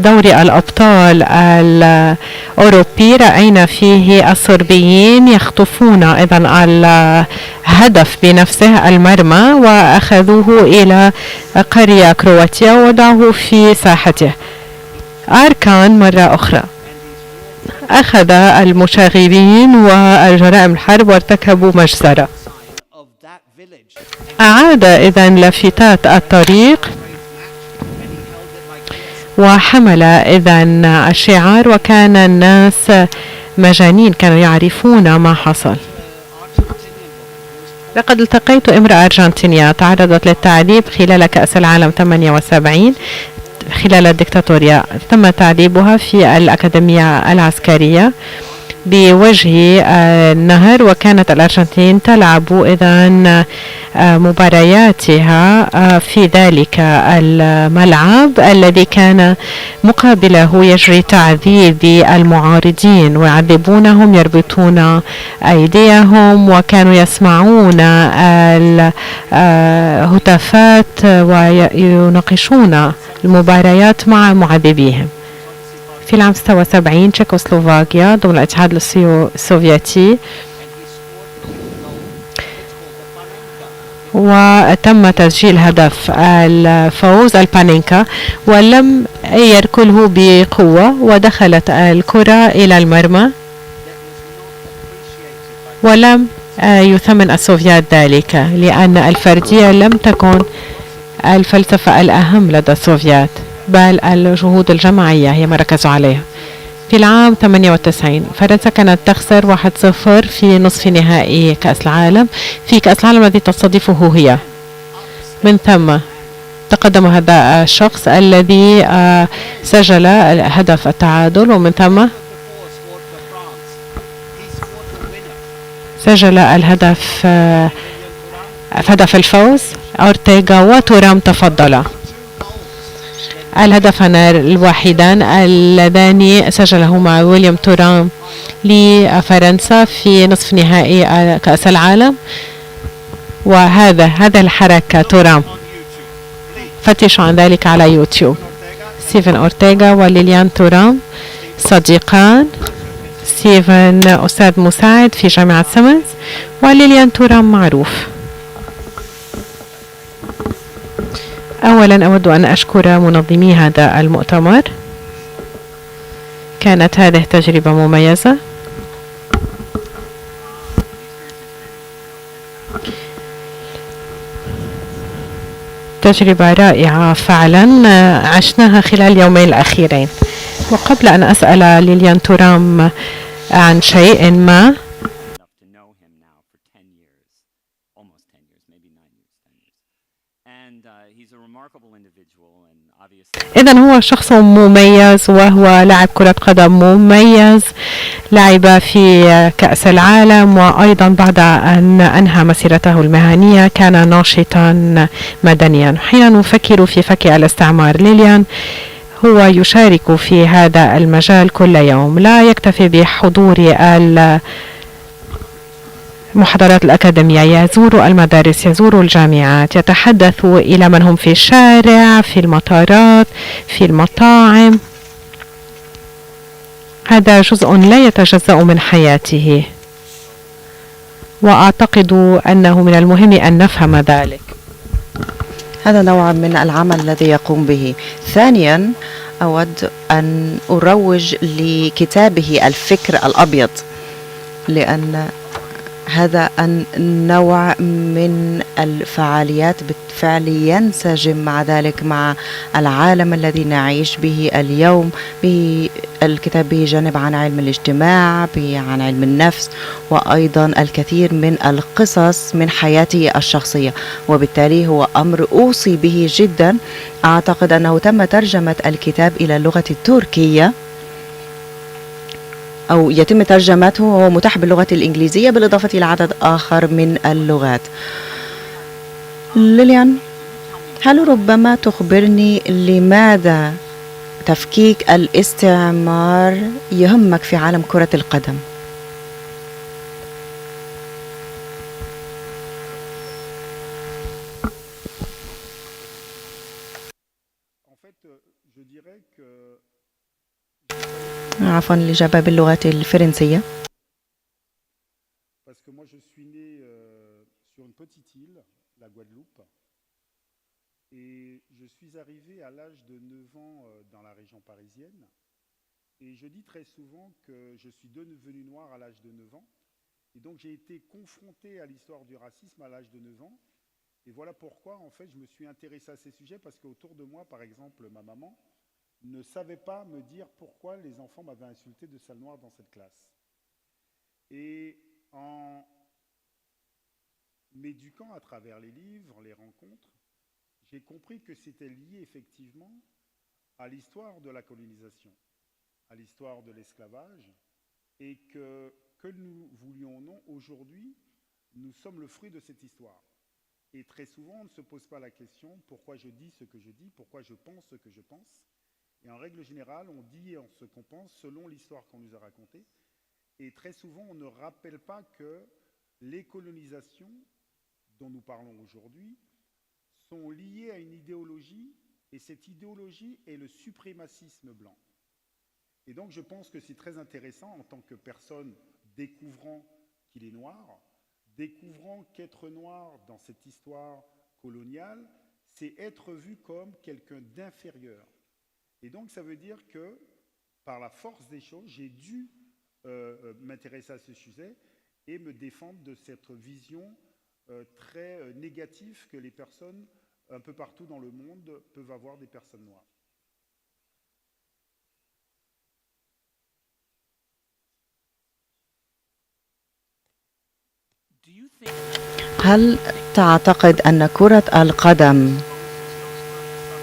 دوري الأبطال الأوروبي رأينا فيه الصربيين يخطفون إذن الهدف بنفسه المرمى وأخذوه إلى قرية كرواتيا ووضعوه في ساحته. أركان مرة أخرى أخذ المشاغبين والجرائم الحرب وارتكبوا مجزرة. أعاد إذن لافتات الطريق وحمل إذن الشعار، وكان الناس مجانين، كانوا يعرفون ما حصل. لقد التقيت امرأة أرجنتينية تعرضت للتعذيب خلال كأس العالم 78 خلال الدكتاتورية. تم تعذيبها في الأكاديمية العسكرية بوجه النهر، وكانت الأرجنتين تلعب إذن مبارياتها في ذلك الملعب الذي كان مقابله يجري تعذيب المعارضين ويعذبونهم، يربطون أيديهم، وكانوا يسمعون الهتافات ويناقشون المباريات مع معذبيهم. في العام 76 تشيكوسلوفاكيا ضمن الاتحاد السوفيتي، وتم تسجيل هدف الفوز البانينكا ولم يركله بقوة، ودخلت الكرة إلى المرمى ولم يثمن السوفيات ذلك، لأن الفردية لم تكن الفلسفة الأهم لدى السوفيات، بل الجهود الجماعية هي ما ركزوا عليها. في العام 98 فرنسا كانت تخسر 1-0 في نصف نهائي كأس العالم، في كأس العالم الذي تستضيفه هي. من ثم تقدم هذا الشخص الذي سجل هدف التعادل، ومن ثم سجل هدف الفوز أورتيغا وتورام تفضلا. الهدفان الوحيدان اللذان سجلهما ويليام تورام لفرنسا في نصف نهائي كأس العالم، هذا الحركة تورام، فتشوا عن ذلك على يوتيوب. ستيفن أورتيغا وليليان تورام صديقان، ستيفن أستاذ مساعد في جامعة سيمنز، وليليان تورام معروف. أولا أود أن أشكر منظمي هذا المؤتمر، كانت هذه تجربة مميزة. تجربة رائعة فعلا عشناها خلال اليومين الأخيرين. وقبل أن أسأل ليليان تورام عن شيء ما، إذن هو شخص مميز وهو لاعب كرة قدم مميز، لعب في كأس العالم، وأيضا بعد أن أنهى مسيرته المهنية كان ناشطا مدنيا. حين نفكر في فك الاستعمار، ليليان هو يشارك في هذا المجال كل يوم، لا يكتفي بحضور المحاضرات الأكاديمية، يزور المدارس، يزور الجامعات، يتحدث إلى من هم في الشارع، في المطارات، في المطاعم. هذا جزء لا يتجزأ من حياته، وأعتقد أنه من المهم أن نفهم ذلك. هذا نوع من العمل الذي يقوم به. ثانيا أود أن أروج لكتابه الفكر الأبيض، لأن هذا النوع من الفعاليات بالفعل ينسجم مع ذلك مع العالم الذي نعيش به اليوم. الكتاب به جانب عن علم الاجتماع، عن علم النفس، وأيضا الكثير من القصص من حياته الشخصية، وبالتالي هو أمر أوصي به جدا. أعتقد أنه تم ترجمة الكتاب إلى اللغة التركية، أو يتم ترجمته، وهو متاح باللغة الإنجليزية بالإضافة إلى عدد آخر من اللغات. ليليان، هل ربما تخبرني لماذا تفكيك الاستعمار يهمك في عالم كرة القدم؟ عفوا الإجابة باللغة الفرنسية. Parce que moi je suis né sur une petite île, la Guadeloupe, et je suis arrivé à l'âge de 9 ans dans la région parisienne. Et je dis très souvent que je suis devenu noir à l'âge de 9 ans. Et donc j'ai été confronté à l'histoire du racisme à l'âge de 9 ans. Et voilà pourquoi en fait je me suis intéressé à ces sujets, parce qu'autour de moi, par exemple, ma maman ne savait pas me dire pourquoi les enfants m'avaient insulté de sale noir dans cette classe. Et en m'éduquant à travers les livres, les rencontres, j'ai compris que c'était lié effectivement à l'histoire de la colonisation, à l'histoire de l'esclavage, et que nous voulions ou non, aujourd'hui, nous sommes le fruit de cette histoire. Et très souvent, on ne se pose pas la question pourquoi je dis ce que je dis, pourquoi je pense ce que je pense. Et en règle générale, on dit ce qu'on pense selon l'histoire qu'on nous a racontée. Et très souvent, on ne rappelle pas que les colonisations dont nous parlons aujourd'hui sont liées à une idéologie, et cette idéologie est le suprémacisme blanc. Et donc je pense que c'est très intéressant en tant que personne découvrant qu'il est noir, découvrant qu'être noir dans cette histoire coloniale, c'est être vu comme quelqu'un d'inférieur. Et donc ça veut dire que par la force des choses, j'ai dû m'intéresser à ce sujet et me défendre de cette vision très négative que les personnes un peu partout dans le monde peuvent avoir des personnes noires. هل تعتقد أن كرة القدم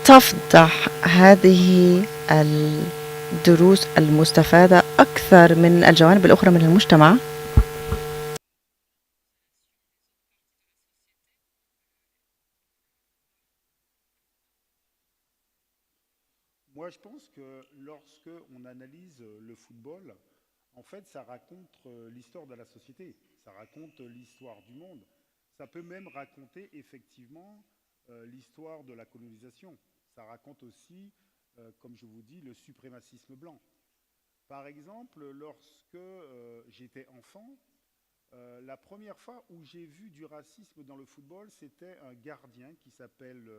تفضح هذه الدروس المستفادة أكثر من الجوانب الأخرى من المجتمع؟ Moi, je pense que lorsque on analyse le football, en fait, ça raconte l'histoire de la société, ça raconte l'histoire du monde. Ça peut même raconter effectivement l'histoire de la colonisation. Ça raconte aussi, comme je vous dis, le suprémacisme blanc. Par exemple, lorsque j'étais enfant, la première fois où j'ai vu du racisme dans le football, c'était un gardien qui s'appelle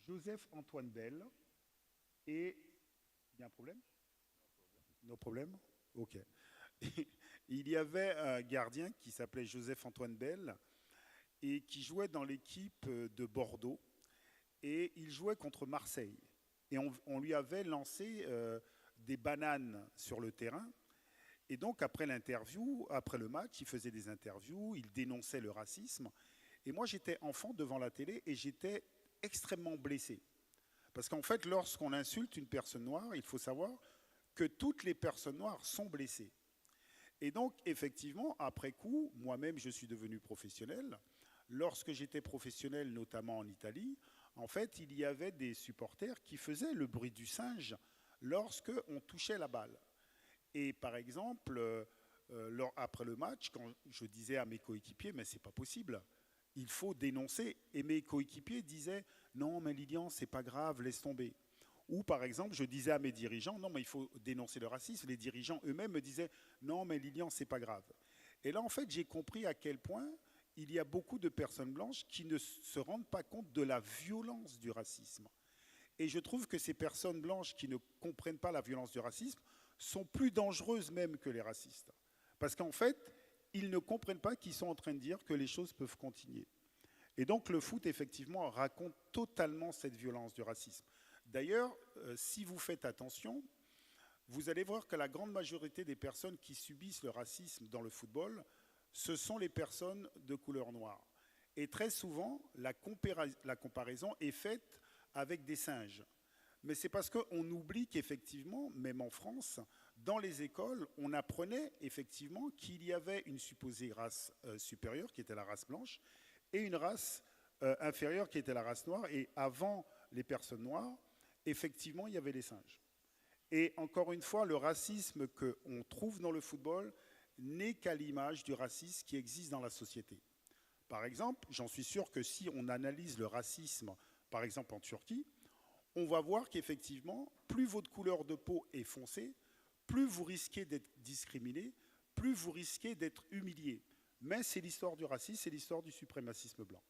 Joseph-Antoine Bell. Et il y a un problème? No problème? Ok. Il y avait un gardien qui s'appelait Joseph-Antoine Bell et qui jouait dans l'équipe de Bordeaux. Et il jouait contre Marseille. Et on lui avait lancé des bananes sur le terrain. Et donc, après l'interview, après le match, il faisait des interviews, il dénonçait le racisme. Et moi, j'étais enfant devant la télé et j'étais extrêmement blessé. Parce qu'en fait, lorsqu'on insulte une personne noire, il faut savoir que toutes les personnes noires sont blessées. Et donc, effectivement, après coup, moi-même, je suis devenu professionnel. Lorsque j'étais professionnel, notamment en Italie, en fait, il y avait des supporters qui faisaient le bruit du singe lorsqu'on touchait la balle. Et par exemple, après le match, quand je disais à mes coéquipiers, mais c'est pas possible, il faut dénoncer. Et mes coéquipiers disaient, non, mais Lilian, c'est pas grave, laisse tomber. Ou par exemple, je disais à mes dirigeants, non, mais il faut dénoncer le racisme. Les dirigeants eux-mêmes me disaient, non, mais Lilian, c'est pas grave. Et là, en fait, j'ai compris à quel point il y a beaucoup de personnes blanches qui ne se rendent pas compte de la violence du racisme. Et je trouve que ces personnes blanches qui ne comprennent pas la violence du racisme sont plus dangereuses même que les racistes. Parce qu'en fait, ils ne comprennent pas qu'ils sont en train de dire que les choses peuvent continuer. Et donc le foot, effectivement, raconte totalement cette violence du racisme. D'ailleurs, si vous faites attention, vous allez voir que la grande majorité des personnes qui subissent le racisme dans le football, ce sont les personnes de couleur noire. Et très souvent, la comparaison est faite avec des singes. Mais c'est parce qu'on oublie qu'effectivement, même en France, dans les écoles, on apprenait effectivement qu'il y avait une supposée race supérieure, qui était la race blanche, et une race inférieure, qui était la race noire. Et avant les personnes noires, effectivement, il y avait les singes. Et encore une fois, le racisme qu'on trouve dans le football n'est qu'à l'image du racisme qui existe dans la société. Par exemple, j'en suis sûr que si on analyse le racisme, par exemple en Turquie, on va voir qu'effectivement, plus votre couleur de peau est foncée, plus vous risquez d'être discriminé, plus vous risquez d'être humilié. Mais c'est l'histoire du racisme, c'est l'histoire du suprémacisme blanc.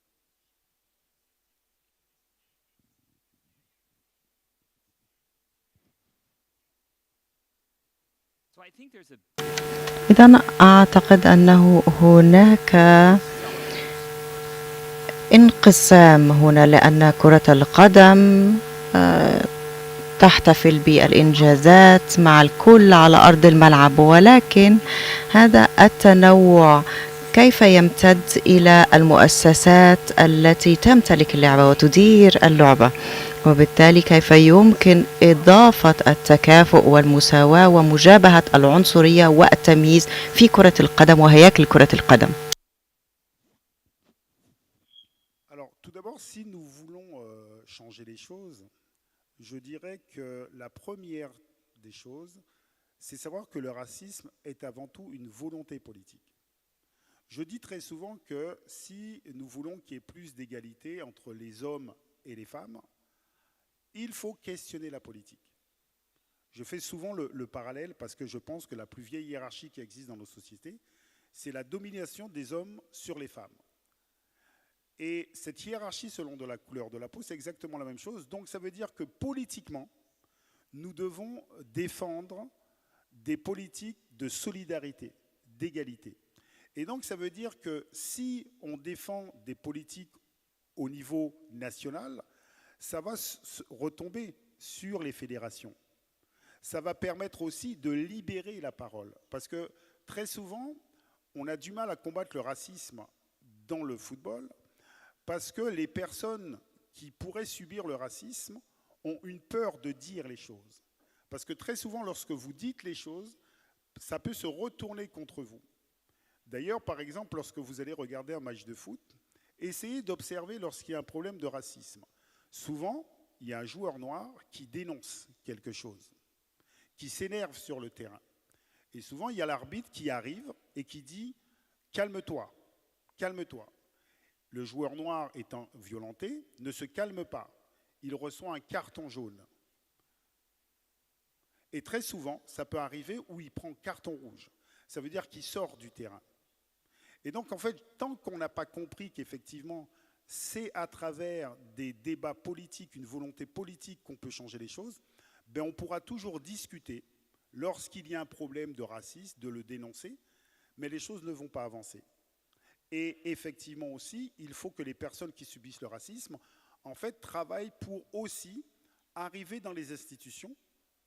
إذن أعتقد أنه هناك انقسام هنا، لأن كرة القدم تحتفل بالإنجازات مع الكل على أرض الملعب، ولكن هذا التنوع كيف يمتد إلى المؤسسات التي تمتلك اللعبة وتدير اللعبة، وبالتالي كيف يمكن إضافة التكافؤ والمساواة ومجابهة العنصرية والتمييز في كرة القدم وهياكل كرة القدم. Alors, tout d'abord, si nous voulons changer les choses, je dirais que la première des choses, c'est savoir que le racisme est avant tout une volonté politique. Je dis très souvent que si nous voulons qu'il y ait plus d'égalité entre les hommes et les femmes, il faut questionner la politique. Je fais souvent le parallèle parce que je pense que la plus vieille hiérarchie qui existe dans nos sociétés, c'est la domination des hommes sur les femmes. Et cette hiérarchie selon de la couleur de la peau, c'est exactement la même chose. Donc ça veut dire que politiquement, nous devons défendre des politiques de solidarité, d'égalité. Et donc ça veut dire que si on défend des politiques au niveau national, ça va retomber sur les fédérations. Ça va permettre aussi de libérer la parole. Parce que très souvent, on a du mal à combattre le racisme dans le football parce que les personnes qui pourraient subir le racisme ont une peur de dire les choses. Parce que très souvent, lorsque vous dites les choses, ça peut se retourner contre vous. D'ailleurs, par exemple, lorsque vous allez regarder un match de foot, essayez d'observer lorsqu'il y a un problème de racisme. Souvent, il y a un joueur noir qui dénonce quelque chose, qui s'énerve sur le terrain. Et souvent, il y a l'arbitre qui arrive et qui dit « calme-toi, calme-toi ». Le joueur noir étant violenté ne se calme pas. Il reçoit un carton jaune. Et très souvent, ça peut arriver où il prend carton rouge. Ça veut dire qu'il sort du terrain. Et donc, en fait, tant qu'on n'a pas compris qu'effectivement, c'est à travers des débats politiques, une volonté politique qu'on peut changer les choses, ben on pourra toujours discuter lorsqu'il y a un problème de racisme, de le dénoncer, mais les choses ne vont pas avancer. Et effectivement aussi, il faut que les personnes qui subissent le racisme, en fait, travaillent pour aussi arriver dans les institutions.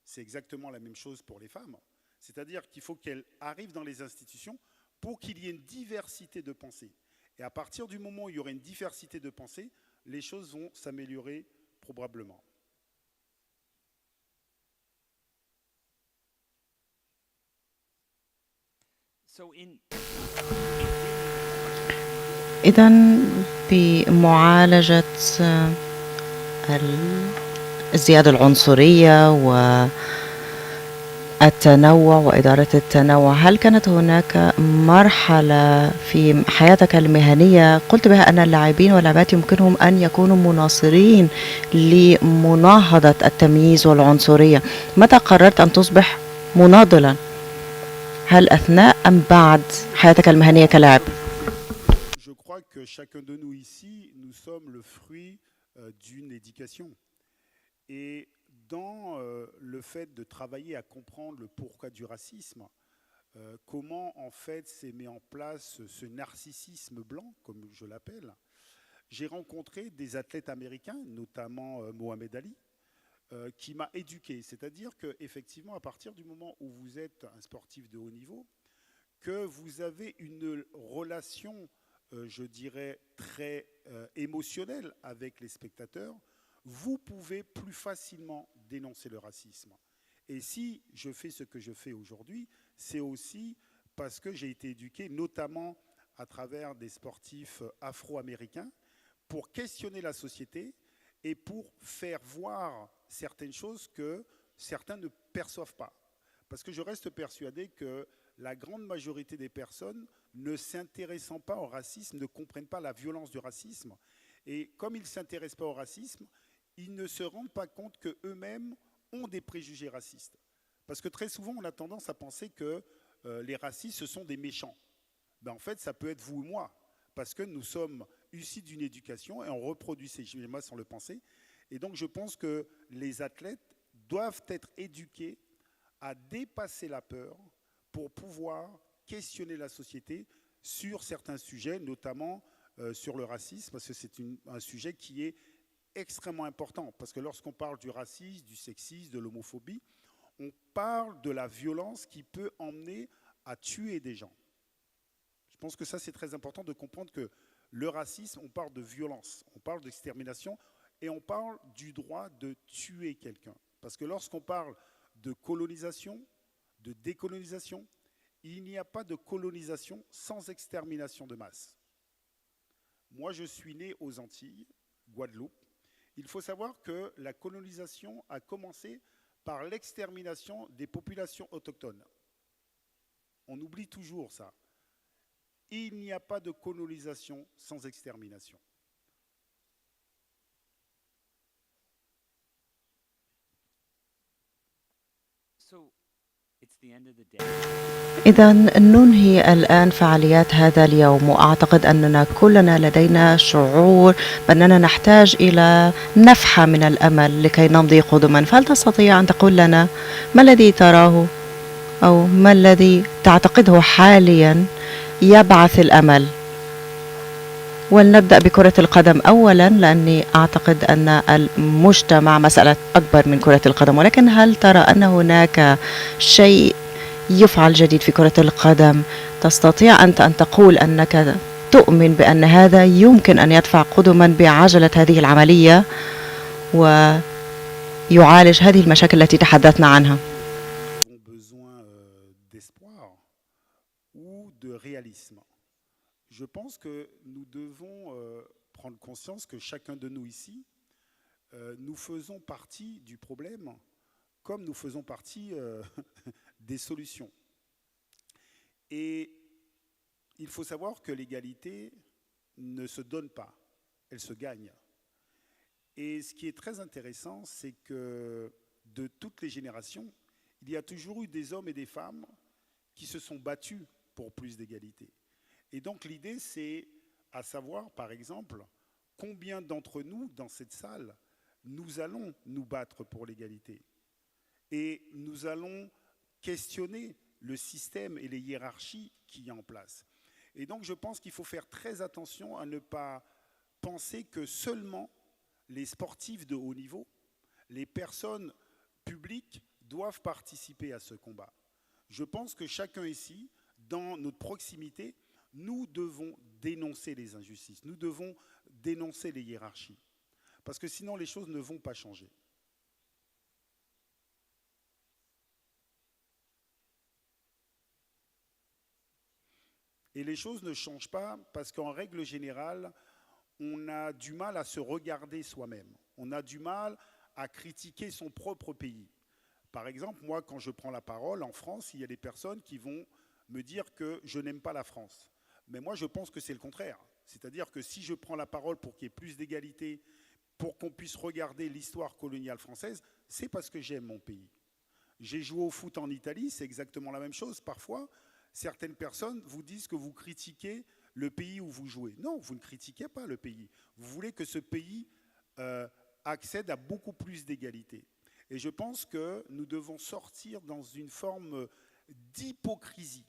C'est exactement la même chose pour les femmes. C'est-à-dire qu'il faut qu'elles arrivent dans les institutions pour qu'il y ait une diversité de pensée. Et à partir du moment où il y aura une diversité de pensée, les choses vont s'améliorer probablement. إذن بمعالجة الزيادة العنصرية والتنوع وإدارة التنوع، هل كانت هناك مرحلة في حياتك المهنية قلت بها أن اللاعبين واللاعبات يمكنهم أن يكونوا مناصرين لمناهضة التمييز والعنصرية؟ متى قررت أن تصبح مناضلا؟ هل أثناء أم بعد حياتك المهنية كلاعب؟ Je crois que chacun de nous ici, nous sommes le fruit d'une éducation. Et dans le fait de travailler à comprendre le pourquoi du racisme, comment en fait s'est mis en place ce narcissisme blanc, comme je l'appelle, j'ai rencontré des athlètes américains, notamment Mohamed Ali, qui m'a éduqué. C'est-à-dire qu'effectivement, à partir du moment où vous êtes un sportif de haut niveau, que vous avez une relation, je dirais, très émotionnelle avec les spectateurs, vous pouvez plus facilement dénoncer le racisme. Et si je fais ce que je fais aujourd'hui, c'est aussi parce que j'ai été éduqué, notamment à travers des sportifs afro-américains, pour questionner la société et pour faire voir certaines choses que certains ne perçoivent pas. Parce que je reste persuadé que la grande majorité des personnes, ne s'intéressant pas au racisme, ne comprennent pas la violence du racisme. Et comme ils ne s'intéressent pas au racisme, ils ne se rendent pas compte qu'eux-mêmes ont des préjugés racistes. Parce que très souvent, on a tendance à penser que les racistes, ce sont des méchants. Ben, en fait, ça peut être vous ou moi, parce que nous sommes issus d'une éducation et on reproduit ces schémas sans le penser. Et donc, je pense que les athlètes doivent être éduqués à dépasser la peur pour pouvoir questionner la société sur certains sujets, notamment sur le racisme, parce que c'est un sujet qui est extrêmement important. Parce que lorsqu'on parle du racisme, du sexisme, de l'homophobie, on parle de la violence qui peut emmener à tuer des gens. Je pense que ça, c'est très important de comprendre que le racisme, on parle de violence, on parle d'extermination et on parle du droit de tuer quelqu'un. Parce que lorsqu'on parle de colonisation, de décolonisation, il n'y a pas de colonisation sans extermination de masse. Moi, je suis né aux Antilles, Guadeloupe. Il faut savoir que la colonisation a commencé par l'extermination des populations autochtones. On oublie toujours ça. Il n'y a pas de colonisation sans extermination. إذا ننهي الآن فعاليات هذا اليوم، وأعتقد أننا كلنا لدينا شعور بأننا نحتاج إلى نفحة من الأمل لكي نمضي قدما. فهل تستطيع أن تقول لنا ما الذي تراه أو ما الذي تعتقده حاليا يبعث الأمل؟ ولنبدأ بكرة القدم أولا، لأني أعتقد أن المجتمع مسألة أكبر من كرة القدم. ولكن هل ترى أن هناك شيء يفعل جديد في كرة القدم؟ تستطيع أنت أن تقول أنك تؤمن بأن هذا يمكن أن يدفع قدما بعجلة هذه العملية ويعالج هذه المشاكل التي تحدثنا عنها؟ Je pense que nous devons prendre conscience que chacun de nous ici, nous faisons partie du problème comme nous faisons partie des solutions. Et il faut savoir que l'égalité ne se donne pas, elle se gagne. Et ce qui est très intéressant, c'est que de toutes les générations, il y a toujours eu des hommes et des femmes qui se sont battus pour plus d'égalité. Et donc l'idée, c'est à savoir, par exemple, combien d'entre nous, dans cette salle, nous allons nous battre pour l'égalité. Et nous allons questionner le système et les hiérarchies qu'il y a en place. Et donc je pense qu'il faut faire très attention à ne pas penser que seulement les sportifs de haut niveau, les personnes publiques doivent participer à ce combat. Je pense que chacun ici, dans notre proximité, nous devons dénoncer les injustices, nous devons dénoncer les hiérarchies, parce que sinon les choses ne vont pas changer. Et les choses ne changent pas parce qu'en règle générale, on a du mal à se regarder soi-même, on a du mal à critiquer son propre pays. Par exemple, moi, quand je prends la parole en France, il y a des personnes qui vont me dire que je n'aime pas la France. Mais moi, je pense que c'est le contraire. C'est-à-dire que si je prends la parole pour qu'il y ait plus d'égalité, pour qu'on puisse regarder l'histoire coloniale française, c'est parce que j'aime mon pays. J'ai joué au foot en Italie, c'est exactement la même chose. Parfois, certaines personnes vous disent que vous critiquez le pays où vous jouez. Non, vous ne critiquez pas le pays. Vous voulez que ce pays accède à beaucoup plus d'égalité. Et je pense que nous devons sortir dans une forme d'hypocrisie.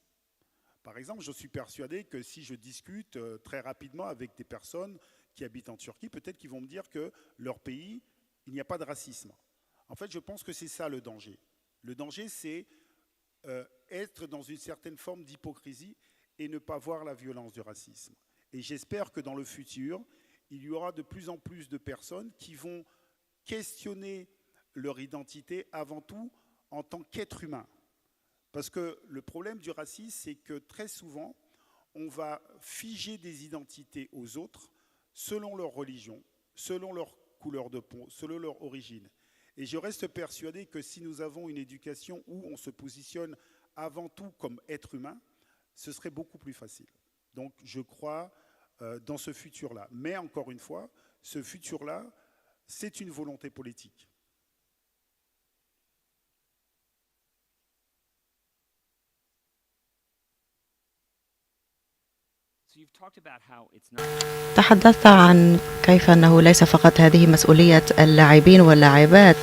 Par exemple, je suis persuadé que si je discute très rapidement avec des personnes qui habitent en Turquie, peut-être qu'ils vont me dire que leur pays, il n'y a pas de racisme. En fait, je pense que c'est ça le danger. Le danger, c'est être dans une certaine forme d'hypocrisie et ne pas voir la violence du racisme. Et j'espère que dans le futur, il y aura de plus en plus de personnes qui vont questionner leur identité avant tout en tant qu'être humain. Parce que le problème du racisme, c'est que très souvent, on va figer des identités aux autres selon leur religion, selon leur couleur de peau, selon leur origine. Et je reste persuadé que si nous avons une éducation où on se positionne avant tout comme être humain, ce serait beaucoup plus facile. Donc je crois dans ce futur-là. Mais encore une fois, ce futur-là, c'est une volonté politique. تحدثت عن كيف أنه ليس فقط هذه مسؤولية اللاعبين واللاعبات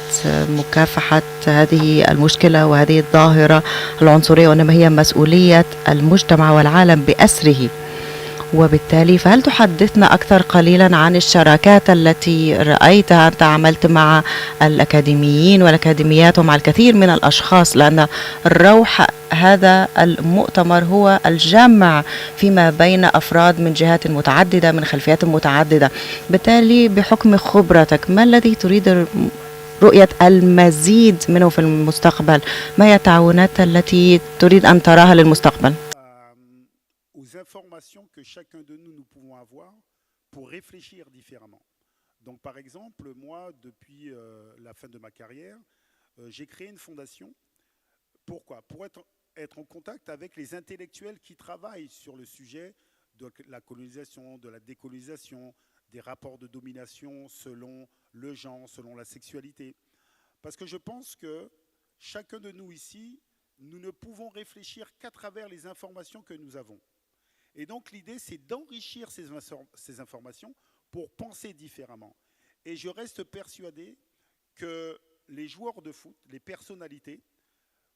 مكافحة هذه المشكلة وهذه الظاهرة العنصرية، وإنما هي مسؤولية المجتمع والعالم بأسره. وبالتالي فهل تحدثنا أكثر قليلا عن الشراكات التي رأيتها؟ أنت عملت مع الأكاديميين والأكاديميات ومع الكثير من الأشخاص، لأن روح هذا المؤتمر هو الجمع فيما بين أفراد من جهات متعددة من خلفيات متعددة. بالتالي بحكم خبرتك ما الذي تريد رؤية المزيد منه في المستقبل؟ ما هي التعاونات التي تريد أن تراها للمستقبل؟ Aux informations que chacun de nous pouvons avoir pour réfléchir différemment. Donc par exemple, moi, depuis la fin de ma carrière, j'ai créé une fondation. Pourquoi? Pour être en contact avec les intellectuels qui travaillent sur le sujet de la colonisation, de la décolonisation, des rapports de domination selon le genre, selon la sexualité. Parce que je pense que chacun de nous ici, nous ne pouvons réfléchir qu'à travers les informations que nous avons. Et donc l'idée, c'est d'enrichir ces informations pour penser différemment. Et je reste persuadé que les joueurs de foot, les personnalités,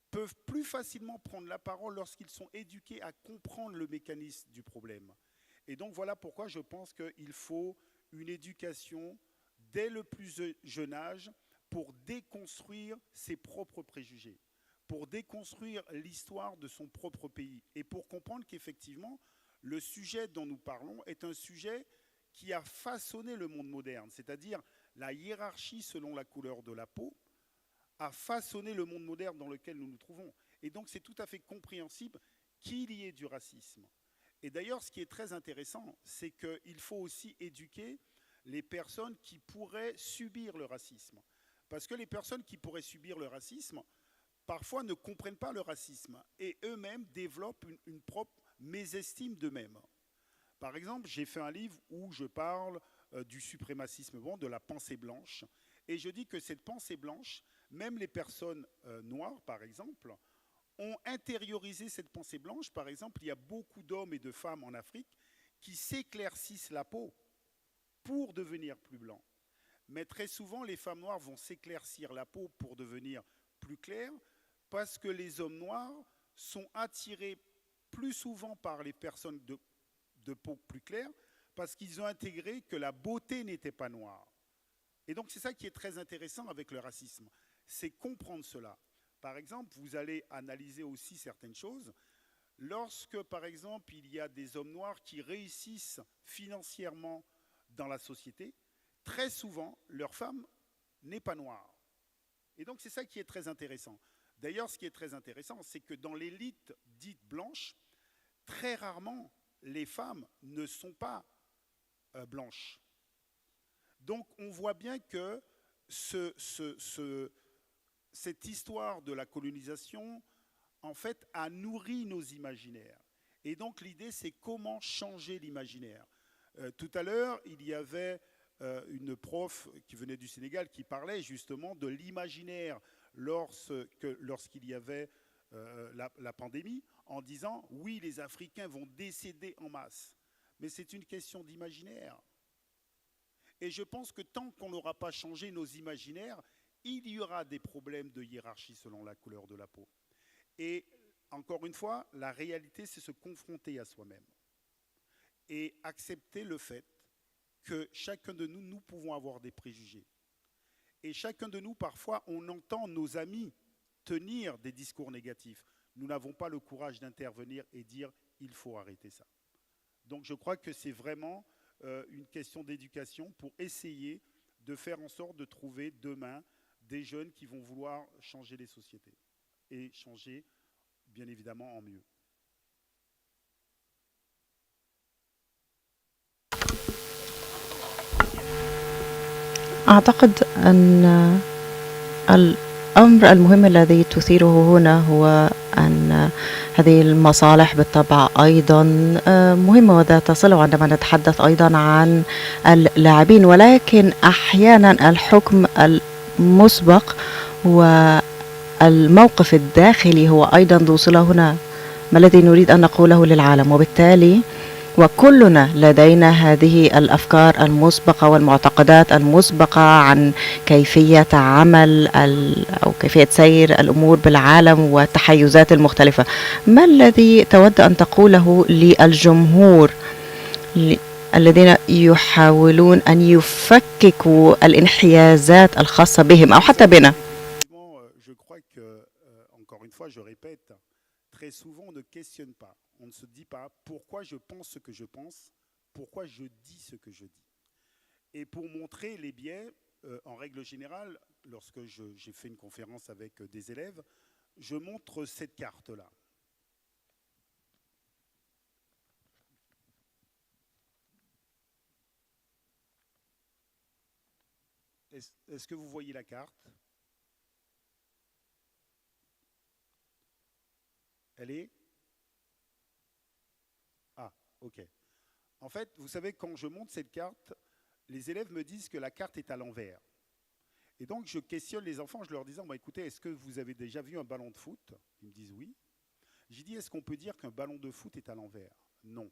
peuvent plus facilement prendre la parole lorsqu'ils sont éduqués à comprendre le mécanisme du problème. Et donc voilà pourquoi je pense qu'il faut une éducation dès le plus jeune âge pour déconstruire ses propres préjugés, pour déconstruire l'histoire de son propre pays et pour comprendre qu'effectivement, le sujet dont nous parlons est un sujet qui a façonné le monde moderne, c'est-à-dire la hiérarchie selon la couleur de la peau a façonné le monde moderne dans lequel nous nous trouvons. Et donc c'est tout à fait compréhensible qu'il y ait du racisme. Et d'ailleurs, ce qui est très intéressant, c'est qu'il faut aussi éduquer les personnes qui pourraient subir le racisme. Parce que les personnes qui pourraient subir le racisme, parfois ne comprennent pas le racisme et eux-mêmes développent une propre mésestime d'eux-mêmes. Par exemple, j'ai fait un livre où je parle du suprémacisme blanc, de la pensée blanche, et je dis que cette pensée blanche, même les personnes noires, par exemple, ont intériorisé cette pensée blanche. Par exemple, il y a beaucoup d'hommes et de femmes en Afrique qui s'éclaircissent la peau pour devenir plus blancs. Mais très souvent, les femmes noires vont s'éclaircir la peau pour devenir plus claires parce que les hommes noirs sont attirés plus souvent par les personnes de peau plus claire parce qu'ils ont intégré que la beauté n'était pas noire. Et donc c'est ça qui est très intéressant avec le racisme, c'est comprendre cela. Par exemple, vous allez analyser aussi certaines choses. Lorsque, par exemple, il y a des hommes noirs qui réussissent financièrement dans la société, très souvent, leur femme n'est pas noire. Et donc c'est ça qui est très intéressant. D'ailleurs, ce qui est très intéressant, c'est que dans l'élite dite blanche, très rarement, les femmes ne sont pas blanches. Donc, on voit bien que cette histoire de la colonisation, en fait, a nourri nos imaginaires. Et donc, l'idée, c'est comment changer l'imaginaire. Tout à l'heure, il y avait une prof qui venait du Sénégal qui parlait justement de l'imaginaire lorsqu'il y avait la pandémie, en disant « oui, les Africains vont décéder en masse ». Mais c'est une question d'imaginaire. Et je pense que tant qu'on n'aura pas changé nos imaginaires, il y aura des problèmes de hiérarchie selon la couleur de la peau. Et encore une fois, la réalité, c'est se confronter à soi-même et accepter le fait que chacun de nous, nous pouvons avoir des préjugés. Et chacun de nous, parfois, on entend nos amis tenir des discours négatifs. Nous n'avons pas le courage d'intervenir et dire « il faut arrêter ça ». Donc je crois que c'est vraiment une question d'éducation pour essayer de faire en sorte de trouver demain des jeunes qui vont vouloir changer les sociétés et changer, bien évidemment, en mieux. أعتقد أن الأمر المهم الذي تثيره هنا هو أن هذه المصالح بالطبع أيضا مهمة وذات صلة عندما نتحدث أيضا عن اللاعبين، ولكن أحيانا الحكم المسبق والموقف الداخلي هو أيضا ذو صلة هنا. ما الذي نريد أن نقوله للعالم؟ وبالتالي وكلنا لدينا هذه الأفكار المسبقة والمعتقدات المسبقة عن كيفية عمل أو كيفية سير الأمور بالعالم والتحيزات المختلفة. ما الذي تود أن تقوله للجمهور الذين يحاولون أن يفككوا الانحيازات الخاصة بهم أو حتى بنا؟ Très souvent, on ne questionne pas. On ne se dit pas pourquoi je pense ce que je pense, pourquoi je dis ce que je dis. Et pour montrer les biais, en règle générale, lorsque j'ai fait une conférence avec des élèves, je montre cette carte-là. Est-ce que vous voyez la carte? Elle est? Ah, ok. En fait, vous savez, quand je montre cette carte, les élèves me disent que la carte est à l'envers. Et donc, je questionne les enfants, je leur disais, bah, écoutez, est-ce que vous avez déjà vu un ballon de foot? Ils me disent oui. J'ai dit, est-ce qu'on peut dire qu'un ballon de foot est à l'envers? Non.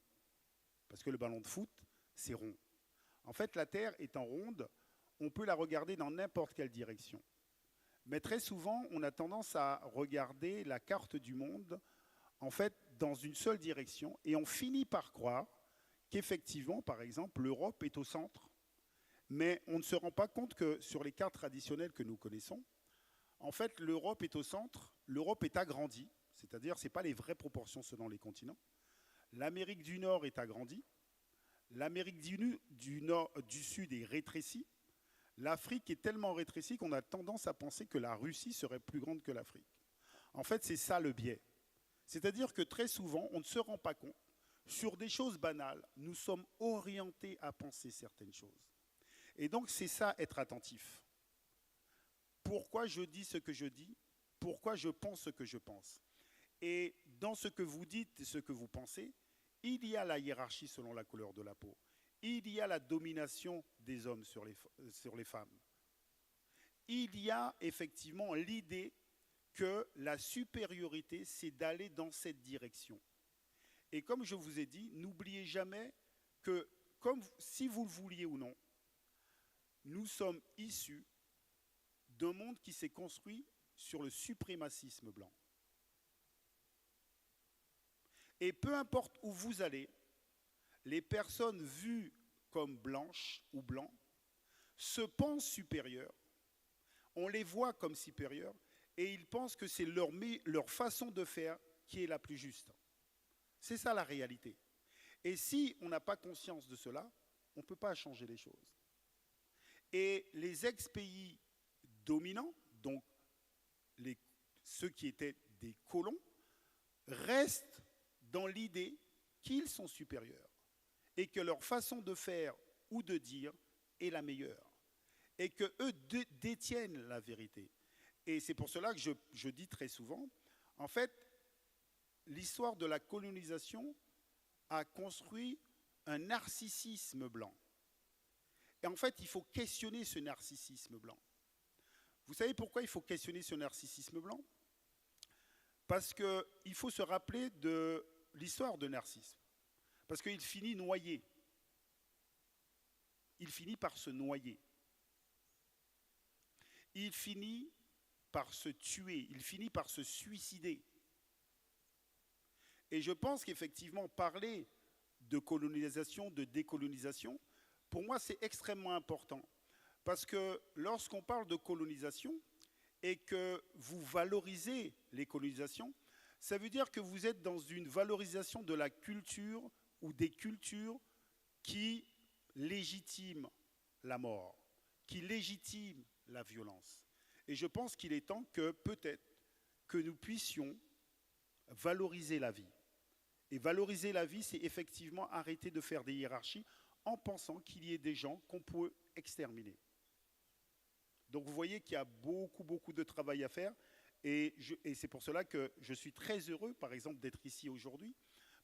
Parce que le ballon de foot, c'est rond. En fait, la Terre étant ronde, on peut la regarder dans n'importe quelle direction. Mais très souvent, on a tendance à regarder la carte du monde en fait, dans une seule direction, et on finit par croire qu'effectivement, par exemple, l'Europe est au centre. Mais on ne se rend pas compte que sur les cartes traditionnelles que nous connaissons, en fait, l'Europe est au centre, l'Europe est agrandie, c'est-à-dire ce n'est pas les vraies proportions selon les continents. L'Amérique du Nord est agrandie, l'Amérique du Sud est rétrécie, l'Afrique est tellement rétrécie qu'on a tendance à penser que la Russie serait plus grande que l'Afrique. En fait, c'est ça le biais. C'est-à-dire que très souvent, on ne se rend pas compte. Sur des choses banales, nous sommes orientés à penser certaines choses. Et donc, c'est ça, être attentif. Pourquoi je dis ce que je dis? Pourquoi je pense ce que je pense? Et dans ce que vous dites et ce que vous pensez, il y a la hiérarchie selon la couleur de la peau. Il y a la domination des hommes sur les femmes. Il y a effectivement l'idée que la supériorité, c'est d'aller dans cette direction. Et comme je vous ai dit, n'oubliez jamais que, si vous le vouliez ou non, nous sommes issus d'un monde qui s'est construit sur le suprémacisme blanc. Et peu importe où vous allez, les personnes vues comme blanches ou blancs se pensent supérieures, on les voit comme supérieures, et ils pensent que c'est leur façon de faire qui est la plus juste. C'est ça la réalité. Et si on n'a pas conscience de cela, on ne peut pas changer les choses. Et les ex-pays dominants, donc ceux qui étaient des colons, restent dans l'idée qu'ils sont supérieurs et que leur façon de faire ou de dire est la meilleure et qu'eux détiennent la vérité. Et c'est pour cela que je dis très souvent, en fait, l'histoire de la colonisation a construit un narcissisme blanc. Et en fait, il faut questionner ce narcissisme blanc. Vous savez pourquoi il faut questionner ce narcissisme blanc? Parce qu'il faut se rappeler de l'histoire de Narcisse. Parce qu'il finit noyé. Il finit par se noyer. Il finit par se tuer. Il finit par se suicider. Et je pense qu'effectivement, parler de colonisation, de décolonisation, pour moi, c'est extrêmement important. Parce que lorsqu'on parle de colonisation et que vous valorisez les colonisations, ça veut dire que vous êtes dans une valorisation de la culture ou des cultures qui légitiment la mort, qui légitiment la violence. Et je pense qu'il est temps que peut-être que nous puissions valoriser la vie. Et valoriser la vie, c'est effectivement arrêter de faire des hiérarchies en pensant qu'il y ait des gens qu'on peut exterminer. Donc vous voyez qu'il y a beaucoup de travail à faire. Et c'est pour cela que je suis très heureux, par exemple, d'être ici aujourd'hui.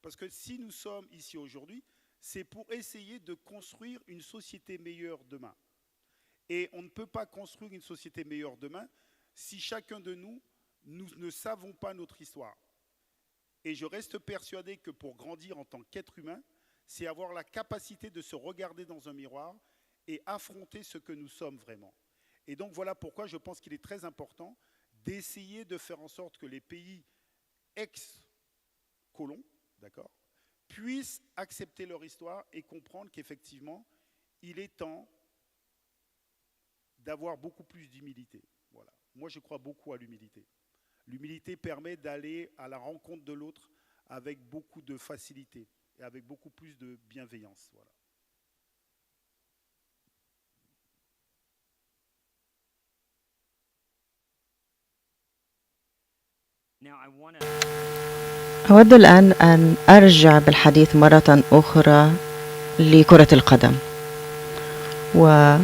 Parce que si nous sommes ici aujourd'hui, c'est pour essayer de construire une société meilleure demain. Et on ne peut pas construire une société meilleure demain si chacun de nous ne savons pas notre histoire. Et je reste persuadé que pour grandir en tant qu'être humain, c'est avoir la capacité de se regarder dans un miroir et affronter ce que nous sommes vraiment. Et donc voilà pourquoi je pense qu'il est très important d'essayer de faire en sorte que les pays ex-colons, d'accord, puissent accepter leur histoire et comprendre qu'effectivement, il est temps d'avoir beaucoup plus d'humilité. Voilà. Moi, je crois beaucoup à l'humilité. L'humilité permet d'aller à la rencontre de l'autre avec beaucoup de facilité et avec beaucoup plus de bienveillance. Voilà. أود الآن أن أرجع بالحديث مرة أخرى لكرة القدم، وما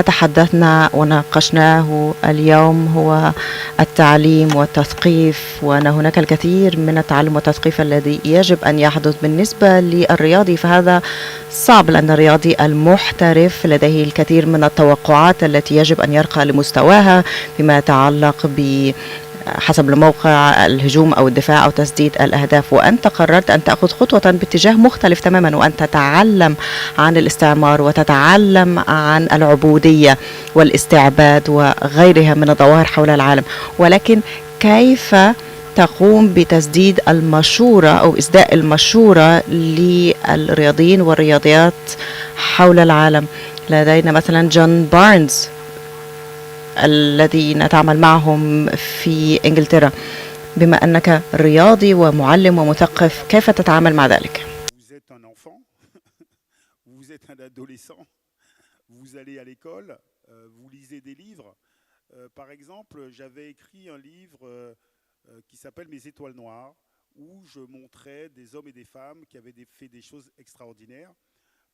تحدثنا وناقشناه اليوم هو التعليم والتثقيف، وأن هناك الكثير من التعلم والتثقيف الذي يجب أن يحدث. بالنسبة للرياضي فهذا صعب، لأن الرياضي المحترف لديه الكثير من التوقعات التي يجب أن يرقى لمستواها فيما يتعلق حسب الموقع الهجوم أو الدفاع أو تسديد الأهداف. وأنت قررت أن تأخذ خطوة باتجاه مختلف تماما، وأن تتعلم عن الاستعمار وتتعلم عن العبودية والاستعباد وغيرها من الظواهر حول العالم. ولكن كيف تقوم بتسديد المشورة أو إسداء المشورة للرياضيين والرياضيات حول العالم؟ لدينا مثلا جون بارنز الذين تعمل معهم في إنجلترا. بما أنك رياضي ومعلم ومثقف، كيف تتعامل مع ذلك؟ Vous êtes un enfant, vous êtes un adolescent, vous allez à l'école, vous lisez des livres. Par exemple, j'avais écrit un livre qui s'appelle Mes étoiles noires, où je montrais des hommes et des femmes qui avaient fait des choses extraordinaires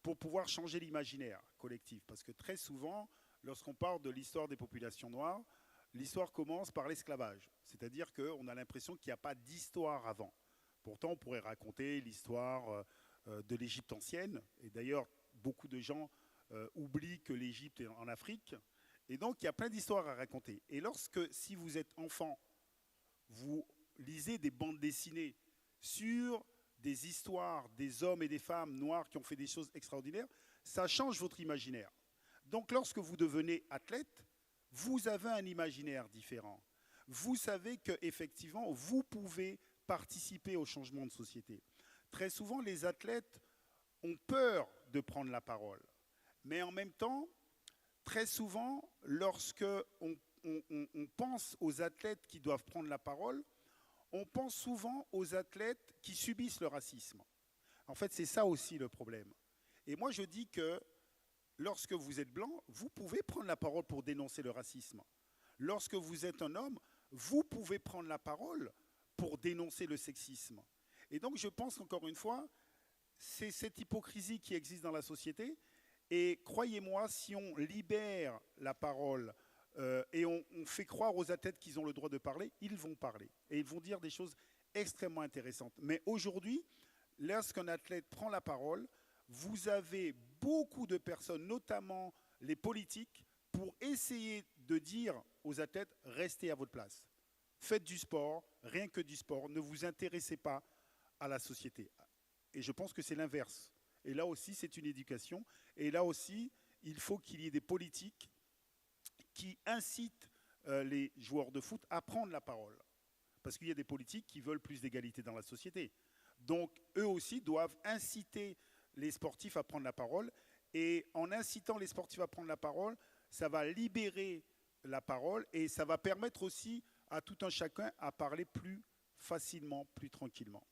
pour pouvoir changer l'imaginaire collectif. Parce que très souvent, lorsqu'on parle de l'histoire des populations noires, l'histoire commence par l'esclavage. C'est-à-dire qu'on a l'impression qu'il n'y a pas d'histoire avant. Pourtant, on pourrait raconter l'histoire de l'Égypte ancienne. Et d'ailleurs, beaucoup de gens oublient que l'Égypte est en Afrique. Et donc, il y a plein d'histoires à raconter. Et si vous êtes enfant, vous lisez des bandes dessinées sur des histoires des hommes et des femmes noirs qui ont fait des choses extraordinaires, ça change votre imaginaire. Donc, lorsque vous devenez athlète, vous avez un imaginaire différent. Vous savez qu'effectivement, vous pouvez participer au changement de société. Très souvent, les athlètes ont peur de prendre la parole. Mais en même temps, très souvent, lorsque on pense aux athlètes qui doivent prendre la parole, on pense souvent aux athlètes qui subissent le racisme. En fait, c'est ça aussi le problème. Et moi, je dis que lorsque vous êtes blanc, vous pouvez prendre la parole pour dénoncer le racisme. Lorsque vous êtes un homme, vous pouvez prendre la parole pour dénoncer le sexisme. Et donc, je pense qu'encore une fois, c'est cette hypocrisie qui existe dans la société. Et croyez-moi, si on libère la parole et on fait croire aux athlètes qu'ils ont le droit de parler, ils vont parler. Et ils vont dire des choses extrêmement intéressantes. Mais aujourd'hui, lorsqu'un athlète prend la parole, vous avez beaucoup de personnes, notamment les politiques, pour essayer de dire aux athlètes, restez à votre place. Faites du sport, rien que du sport. Ne vous intéressez pas à la société. Et je pense que c'est l'inverse. Et là aussi, c'est une éducation. Et là aussi, il faut qu'il y ait des politiques qui incitent les joueurs de foot à prendre la parole. Parce qu'il y a des politiques qui veulent plus d'égalité dans la société. Donc, eux aussi doivent inciter les sportifs à prendre la parole. Et en incitant les sportifs à prendre la parole, ça va libérer la parole et ça va permettre aussi à tout un chacun à parler plus facilement, plus tranquillement.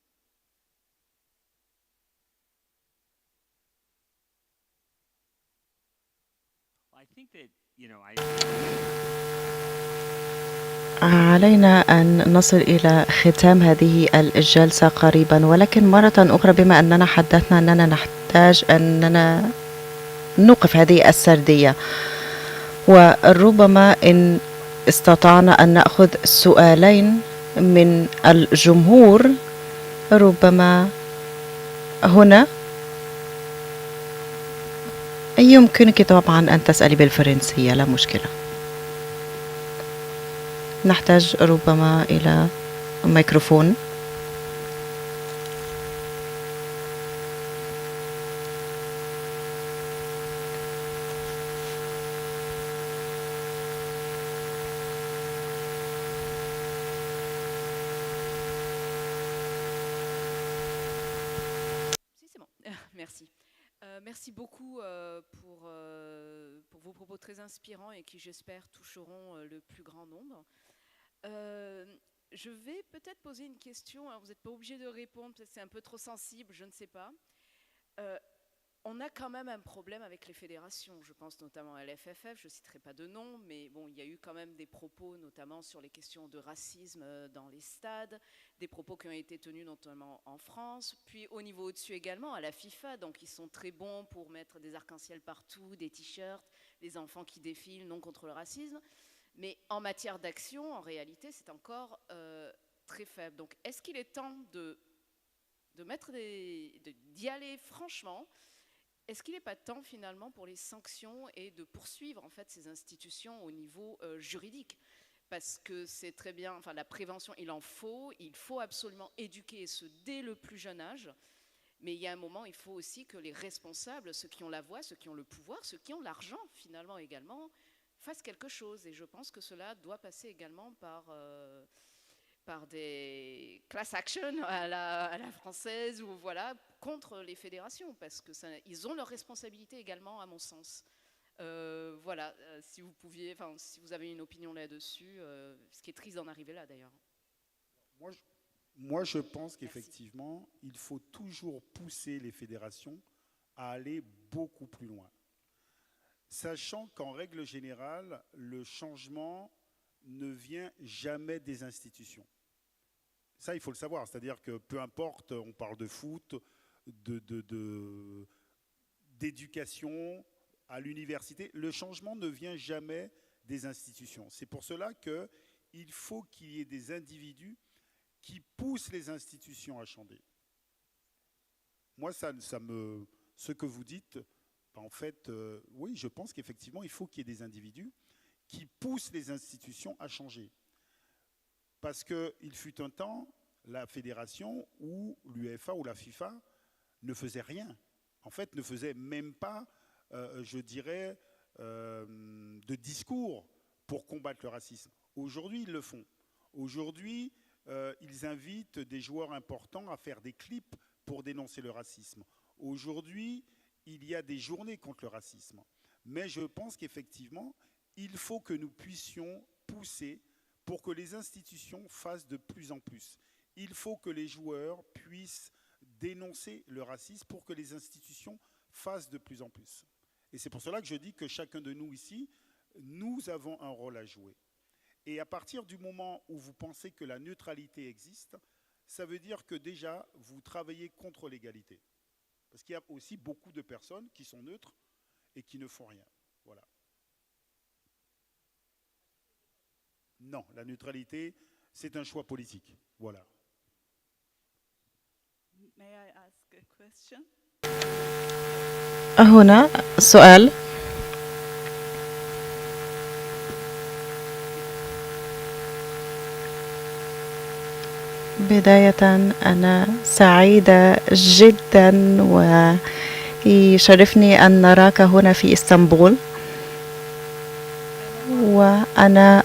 علينا أن نصل إلى ختام هذه الجلسة قريبا، ولكن مرة أخرى بما أننا حدثنا أننا نحتاج أننا نوقف هذه السردية، وربما إن استطعنا أن نأخذ سؤالين من الجمهور، ربما هنا يمكنك طبعا أن تسألي بالفرنسية، لا مشكلة. نحتاج ربما إلى ميكروفون. Merci. Merci beaucoup pour vos propos très inspirants et qui, j'espère, toucheront le plus grand nombre. Je vais peut-être poser une question. Alors, vous n'êtes pas obligé de répondre, peut-être c'est un peu trop sensible, je ne sais pas. On a quand même un problème avec les fédérations. Je pense notamment à l'FFF, je ne citerai pas de nom, mais bon, il y a eu quand même des propos, notamment sur les questions de racisme dans les stades, des propos qui ont été tenus notamment en France, puis au niveau au-dessus également, à la FIFA, donc ils sont très bons pour mettre des arcs-en-ciel partout, des t-shirts, les enfants qui défilent, non contre le racisme. Mais en matière d'action, en réalité, c'est encore très faible. Donc, est-ce qu'il est temps d'y aller franchement? Est-ce qu'il n'est pas temps finalement pour les sanctions et de poursuivre en fait ces institutions au niveau juridique? Parce que c'est très bien, enfin la prévention, il faut absolument éduquer, et ce dès le plus jeune âge. Mais il y a un moment, il faut aussi que les responsables, ceux qui ont la voix, ceux qui ont le pouvoir, ceux qui ont l'argent finalement également, fassent quelque chose. Et je pense que cela doit passer également par des class action à la française, ou voilà, contre les fédérations, parce que ils ont leurs responsabilités également, à mon sens. Voilà, si vous pouviez, enfin, si vous avez une opinion là-dessus, ce qui est triste d'en arriver là d'ailleurs. Moi, je pense qu'effectivement, il faut toujours pousser les fédérations à aller beaucoup plus loin. Sachant qu'en règle générale, le changement ne vient jamais des institutions. Ça, il faut le savoir. C'est-à-dire que peu importe, on parle de foot, d'éducation, à l'université, le changement ne vient jamais des institutions. C'est pour cela qu'il faut qu'il y ait des individus qui poussent les institutions à changer. Moi, ce que vous dites, en fait, oui, je pense qu'effectivement, il faut qu'il y ait des individus qui poussent les institutions à changer. Parce qu'il fut un temps, la fédération ou l'UEFA ou la FIFA ne faisaient rien. En fait, ne faisaient même pas, je dirais, de discours pour combattre le racisme. Aujourd'hui, ils le font. Aujourd'hui, ils invitent des joueurs importants à faire des clips pour dénoncer le racisme. Aujourd'hui, il y a des journées contre le racisme. Mais je pense qu'effectivement, il faut que nous puissions pousser pour que les institutions fassent de plus en plus. Il faut que les joueurs puissent dénoncer le racisme pour que les institutions fassent de plus en plus. Et c'est pour cela que je dis que chacun de nous ici, nous avons un rôle à jouer. Et à partir du moment où vous pensez que la neutralité existe, ça veut dire que déjà, vous travaillez contre l'égalité. Parce qu'il y a aussi beaucoup de personnes qui sont neutres et qui ne font rien. Voilà. Non, la neutralité, c'est un choix politique. Voilà. May I ask a question? هنا سؤال. بداية أنا سعيدة جدا ويشرفني أن نراك هنا في اسطنبول، وأنا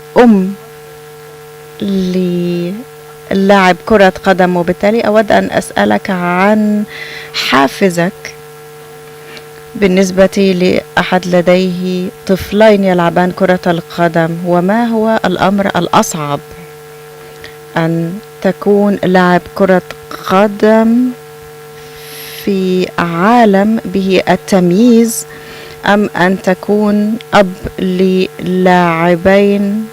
للاعب كرة قدم، وبالتالي أود أن أسألك عن حافزك بالنسبة لأحد لديه طفلين يلعبان كرة القدم، وما هو الأمر الأصعب، أن تكون لاعب كرة قدم في عالم به التمييز، أم أن تكون أب للاعبين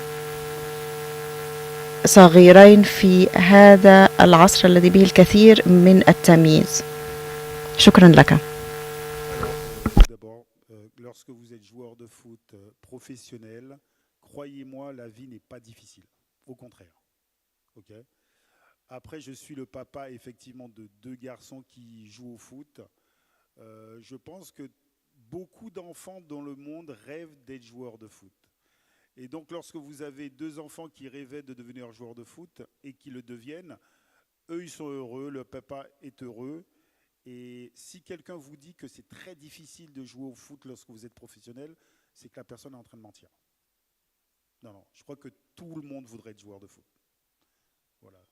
صغيرين في هذا العصر الذي به الكثير من التمييز؟ شكرا لك. lorsque vous êtes joueur de foot professionnel, croyez-moi, la vie n'est pas difficile. Au contraire. Ok. Après, je suis le papa, effectivement, de 2 garçons qui jouent au foot. Je pense que beaucoup d'enfants dans le monde rêvent d'être joueurs de foot. Et donc, lorsque vous avez 2 enfants qui rêvaient de devenir joueurs de foot et qui le deviennent, eux, ils sont heureux, le papa est heureux. Et si quelqu'un vous dit que c'est très difficile de jouer au foot lorsque vous êtes professionnel, c'est que la personne est en train de mentir. Non, non, je crois que tout le monde voudrait être joueur de foot. Voilà.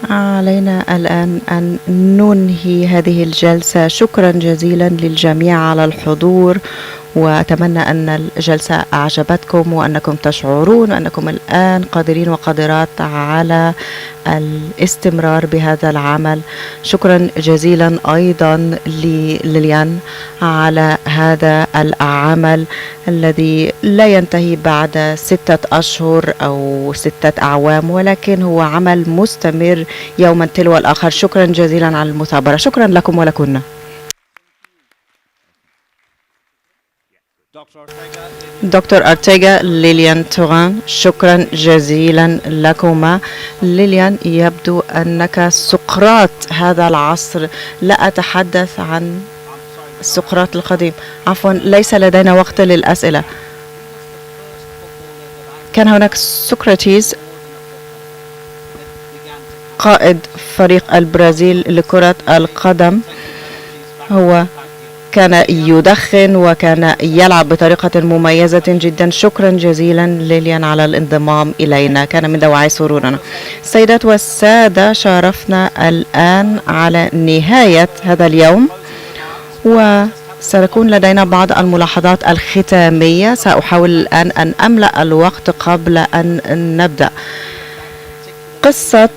علينا الآن أن ننهي هذه الجلسة. شكرا جزيلا للجميع على الحضور، وأتمنى أن الجلسة أعجبتكم وأنكم تشعرون أنكم الآن قادرين وقادرات على الاستمرار بهذا العمل. شكرا جزيلا أيضا لليليان على هذا العمل الذي لا ينتهي بعد 6 أشهر أو 6 أعوام، ولكن هو عمل مستمر يوما تلو الآخر. شكرا جزيلا على المثابرة. شكرا لكم ولكن. دكتور أورتيغا، ليليان، تورام، شكرا جزيلا لكما. ليليان، يبدو أنك سقراط هذا العصر. لا أتحدث عن سقراط القديم، عفوا، ليس لدينا وقت للأسئلة. كان هناك سقراطيس قائد فريق البرازيل لكرة القدم. هو كان يدخن وكان يلعب بطريقة مميزة جدا. شكرا جزيلا ليليان على الانضمام إلينا، كان من دواعي سرورنا. السيدات والسادة، شارفنا الآن على نهاية هذا اليوم، وسيكون لدينا بعض الملاحظات الختامية. سأحاول الآن أن أملأ الوقت قبل أن نبدأ. قصة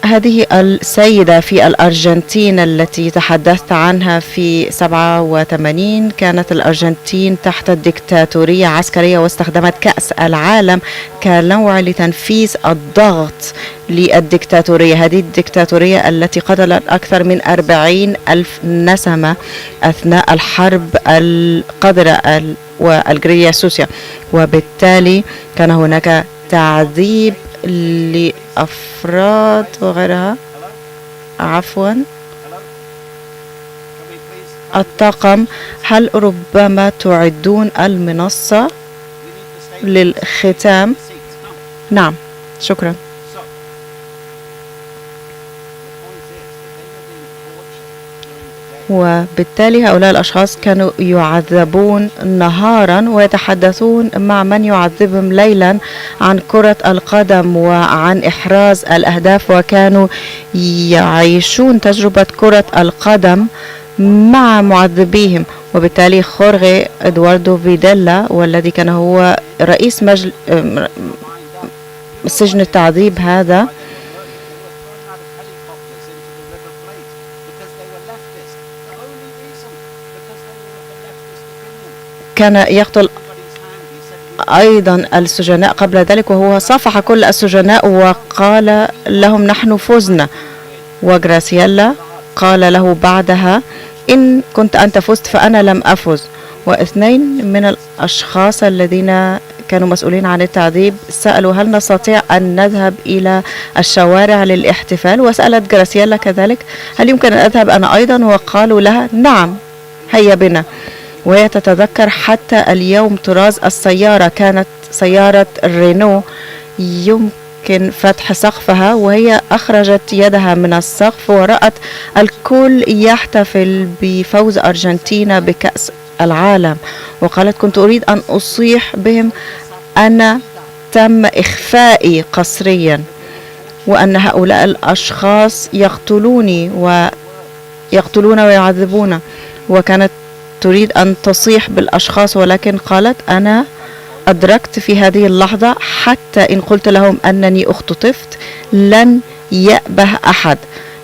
هذه السيدة في الأرجنتين التي تحدثت عنها في 87، كانت الأرجنتين تحت الدكتاتورية عسكرية، واستخدمت كأس العالم كنوع لتنفيذ الضغط للدكتاتورية. هذه الدكتاتورية التي قتلت أكثر من 40,000 نسمة أثناء الحرب القذرة والجريليا السوسيا، وبالتالي كان هناك تعذيب لأفراد وغيرها. عفوا، الطاقم، هل ربما تعدون المنصة للختام؟ نعم، شكرا. وبالتالي هؤلاء الأشخاص كانوا يعذبون نهارا ويتحدثون مع من يعذبهم ليلا عن كرة القدم وعن إحراز الأهداف، وكانوا يعيشون تجربة كرة القدم مع معذبيهم. وبالتالي خورغي إدواردو فيديلا، والذي كان هو رئيس سجن التعذيب هذا، كان يقتل أيضا السجناء قبل ذلك، وهو صافح كل السجناء وقال لهم نحن فزنا. وغراسييلا قال له بعدها إن كنت أنت فزت فأنا لم أفز. واثنين من الأشخاص الذين كانوا مسؤولين عن التعذيب سألوا هل نستطيع أن نذهب إلى الشوارع للاحتفال، وسألت غراسييلا كذلك هل يمكن أن أذهب أنا أيضا، وقالوا لها نعم هيا بنا. وهي تتذكر حتى اليوم طراز السيارة، كانت سيارة رينو، يمكن فتح سقفها، وهي أخرجت يدها من السقف ورأت الكل يحتفل بفوز أرجنتينا بكأس العالم، وقالت كنت أريد أن أصيح بهم أنا تم إخفائي قسريا، وأن هؤلاء الأشخاص يقتلون ويعذبون. وكانت تريد أن تصيح بالأشخاص، ولكن قالت أنا أدركت في هذه اللحظة حتى إن قلت لهم أنني اختطفت لن يأبه أحد،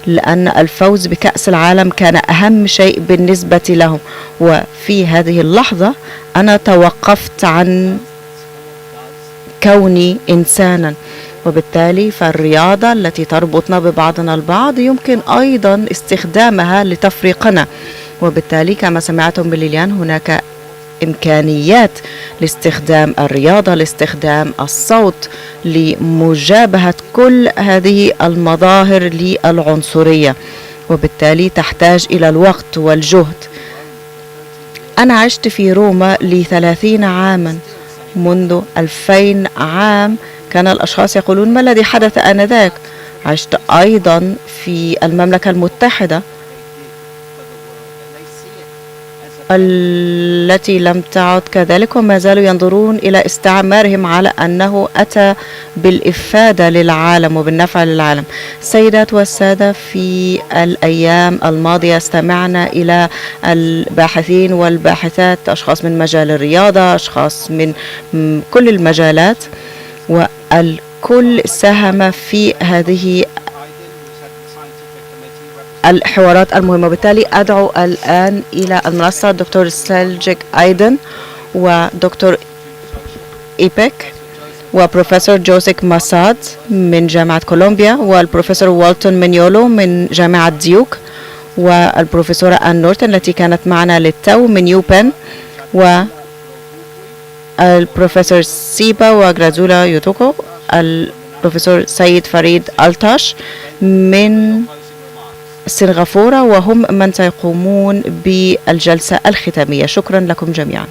لأن الفوز بكأس العالم كان أهم شيء بالنسبة لهم. وفي هذه اللحظة أنا توقفت عن كوني إنسانا، وبالتالي فالرياضة التي تربطنا ببعضنا البعض يمكن أيضا استخدامها لتفريقنا. وبالتالي كما سمعتم من ليليان هناك إمكانيات لاستخدام الرياضة، لاستخدام الصوت لمجابهة كل هذه المظاهر للعنصرية، وبالتالي تحتاج إلى الوقت والجهد. أنا عشت في روما ل30 عاما. منذ 2000 عام كان الأشخاص يقولون ما الذي حدث آنذاك. عشت أيضا في المملكة المتحدة التي لم تعد كذلك، وما زالوا ينظرون إلى استعمارهم على أنه أتى بالإفادة للعالم وبالنفع للعالم. السيدات والسادة، في الأيام الماضية استمعنا إلى الباحثين والباحثات، أشخاص من مجال الرياضة، أشخاص من كل المجالات، والكل ساهم في هذه الحوارات المهمة. بالتالي أدعو الآن إلى المنصة الدكتور سيلجيك أيدن ودكتور إيبك وبروفيسور جوزيك ماساد من جامعة كولومبيا، والبروفيسور والتون مينيولو من جامعة ديوك، والبروفيسورة آن نورتن التي كانت معنا للتو من يوبن، والبروفيسور سيبا وغرازولا يوتوكو، البروفيسور سيد فريد ألطاش من سنغافورة، وهم من سيقومون بالجلسة الختامية. شكرا لكم جميعا.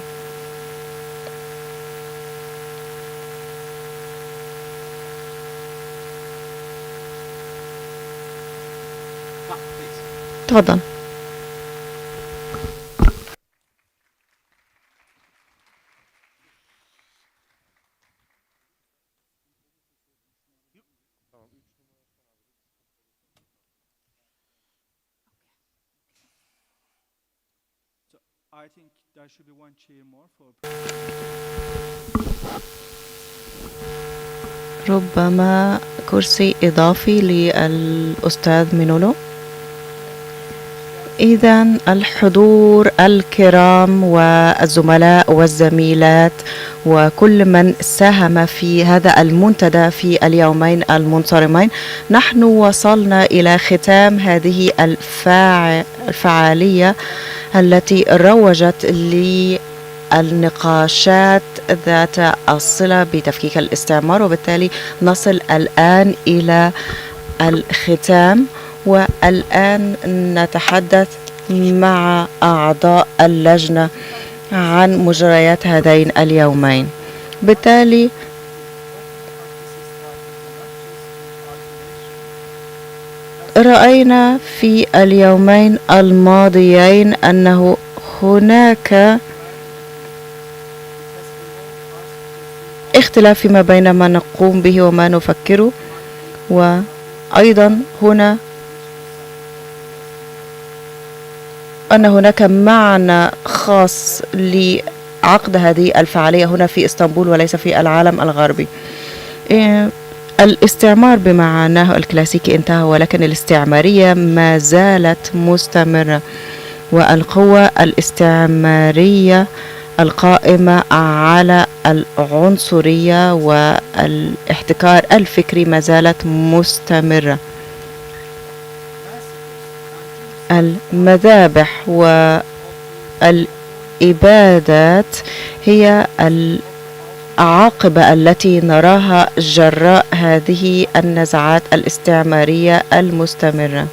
تفضل. I think there should be one chair more for. ربما كرسي إضافي للأستاذ مينولو. إذن الحضور الكرام والزملاء والزميلات وكل من ساهم في هذا المنتدى في اليومين المنصرمين، نحن وصلنا إلى ختام هذه الفعالية التي روجت للنقاشات ذات الصلة بتفكيك الاستعمار، وبالتالي نصل الآن إلى الختام. والآن نتحدث مع أعضاء اللجنة عن مجريات هذين اليومين. بالتالي رأينا في اليومين الماضيين أنه هناك اختلاف فيما بين ما نقوم به وما نفكره، وأيضا هنا أن هناك معنى خاص لعقد هذه الفعالية هنا في اسطنبول وليس في العالم الغربي. الاستعمار بمعناه الكلاسيكي انتهى، ولكن الاستعمارية ما زالت مستمرة، والقوة الاستعمارية القائمة على العنصرية والاحتكار الفكري ما زالت مستمرة. المذابح والإبادات هي العاقبة التي نراها جراء هذه النزعات الاستعمارية المستمرة.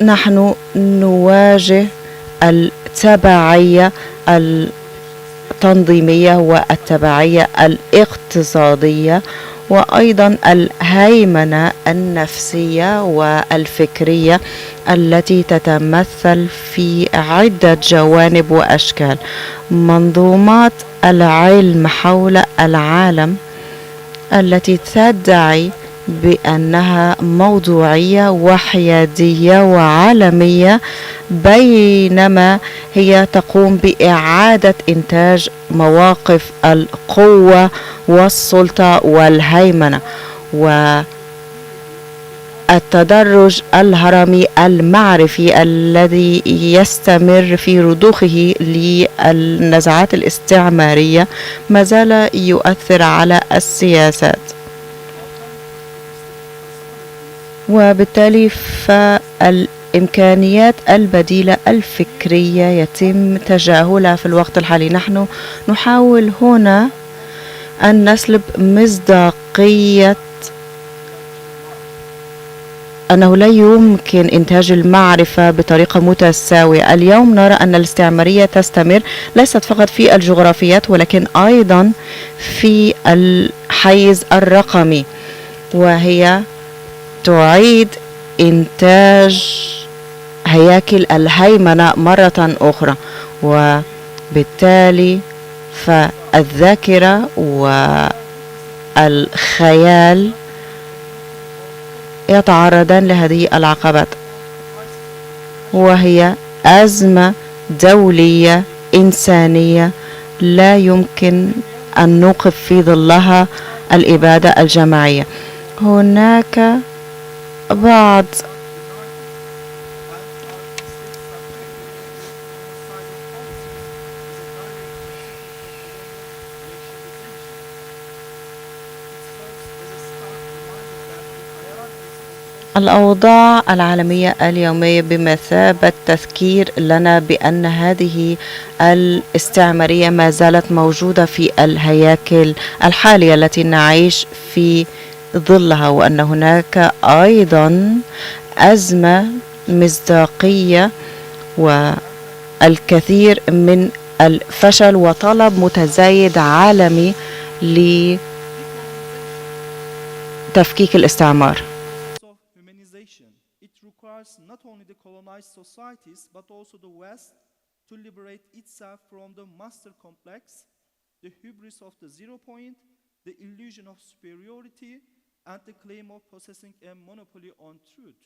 ونحن نواجه التبعية التنظيمية والتبعية الاقتصادية، وأيضا الهيمنة النفسية والفكرية التي تتمثل في عدة جوانب وأشكال. منظومات العلم حول العالم التي تدعي بأنها موضوعية وحيادية وعالمية، بينما هي تقوم بإعادة إنتاج مواقف القوة والسلطة والهيمنة. التدرج الهرمي المعرفي الذي يستمر في رضوخه للنزعات الاستعمارية ما زال يؤثر على السياسات، وبالتالي فالإمكانيات البديلة الفكرية يتم تجاهلها في الوقت الحالي. نحن نحاول هنا أن نسلب مصداقية أنه لا يمكن إنتاج المعرفة بطريقة متساوية. اليوم نرى أن الاستعمارية تستمر ليست فقط في الجغرافيات ولكن أيضا في الحيز الرقمي، وهي تعيد إنتاج هياكل الهيمنة مرة أخرى، وبالتالي فالذاكرة والخيال يتعرضان لهذه العقبات، وهي أزمة دولية إنسانية لا يمكن أن نوقف في ظلها الإبادة الجماعية. هناك بعض الأوضاع العالمية اليومية بمثابة تذكير لنا بأن هذه الاستعمارية ما زالت موجودة في الهياكل الحالية التي نعيش في ظلها، وأن هناك أيضا أزمة مصداقية والكثير من الفشل وطلب متزايد عالمي لتفكيك الاستعمار. It requires not only the colonized societies but also the West to liberate itself from the master complex, the hubris of the 0 point, the illusion of superiority, and the claim of possessing a monopoly on truth.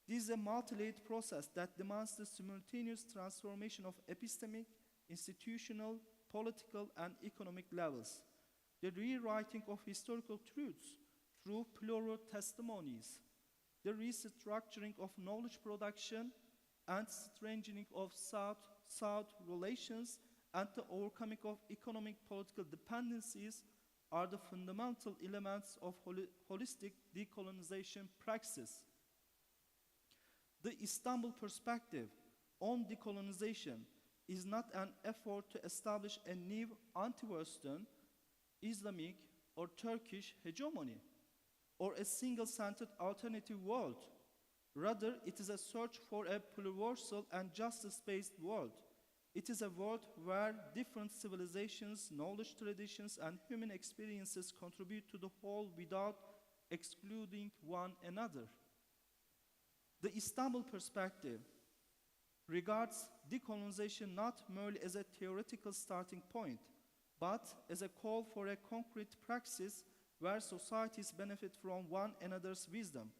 This is a multi-layered process that demands the simultaneous transformation of epistemic, institutional, political, and economic levels, the rewriting of historical truths through plural testimonies, the restructuring of knowledge production and strengthening of South-South relations, and the overcoming of economic political dependencies are the fundamental elements of holistic decolonization praxis. The Istanbul perspective on decolonization is not an effort to establish a new anti-Western, Islamic, or Turkish hegemony, or a single-centered alternative world. Rather, it is a search for a pluriversal and justice-based world. It is a world where different civilizations, knowledge traditions, and human experiences contribute to the whole without excluding one another. The Istanbul perspective regards decolonization not merely as a theoretical starting point, but as a call for a concrete praxis where societies benefit from one another's wisdom,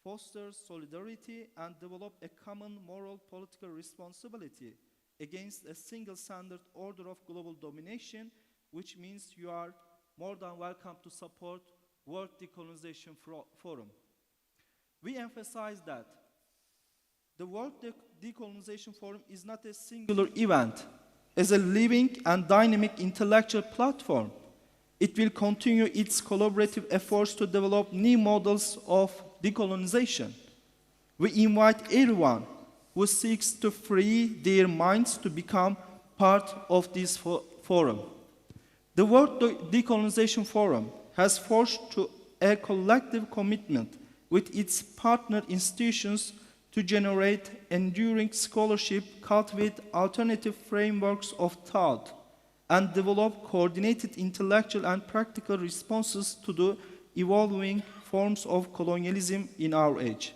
foster solidarity, and develop a common moral political responsibility against a single standard order of global domination, which means you are more than welcome to support World Decolonization Forum. We emphasize that the World Decolonization Forum is not a singular event, as a living and dynamic intellectual platform. It will continue its collaborative efforts to develop new models of decolonization. We invite everyone who seeks to free their minds to become part of this forum. The World Decolonization Forum has forged a collective commitment with its partner institutions to generate enduring scholarship, cultivate alternative frameworks of thought, and develop coordinated intellectual and practical responses to the evolving forms of colonialism in our age.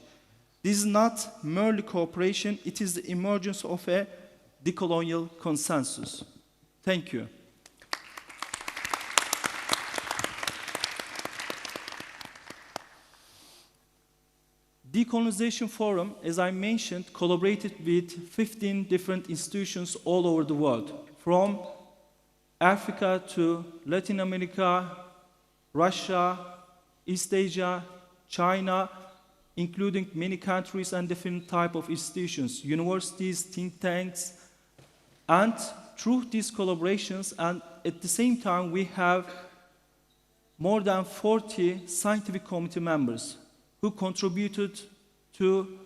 This is not merely cooperation, it is the emergence of a decolonial consensus. Thank you. Decolonization Forum, as I mentioned, collaborated with 15 different institutions all over the world, from Africa to Latin America, Russia, East Asia, China, including many countries and different type of institutions, universities, think tanks, and through these collaborations, and at the same time, we have more than 40 scientific committee members who contributed to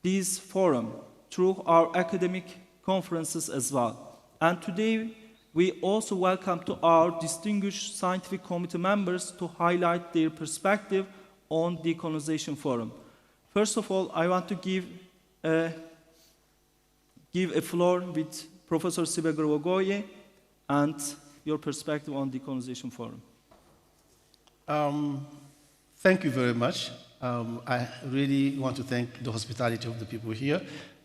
this forum through our academic conferences as well. And today, we also welcome to our distinguished scientific committee members to highlight their perspective on the Decolonization Forum. First of all, I want to give a floor with Professor Sibegorogoye and your perspective on the Decolonization Forum. Thank you very much. I really want to thank the hospitality of the people here.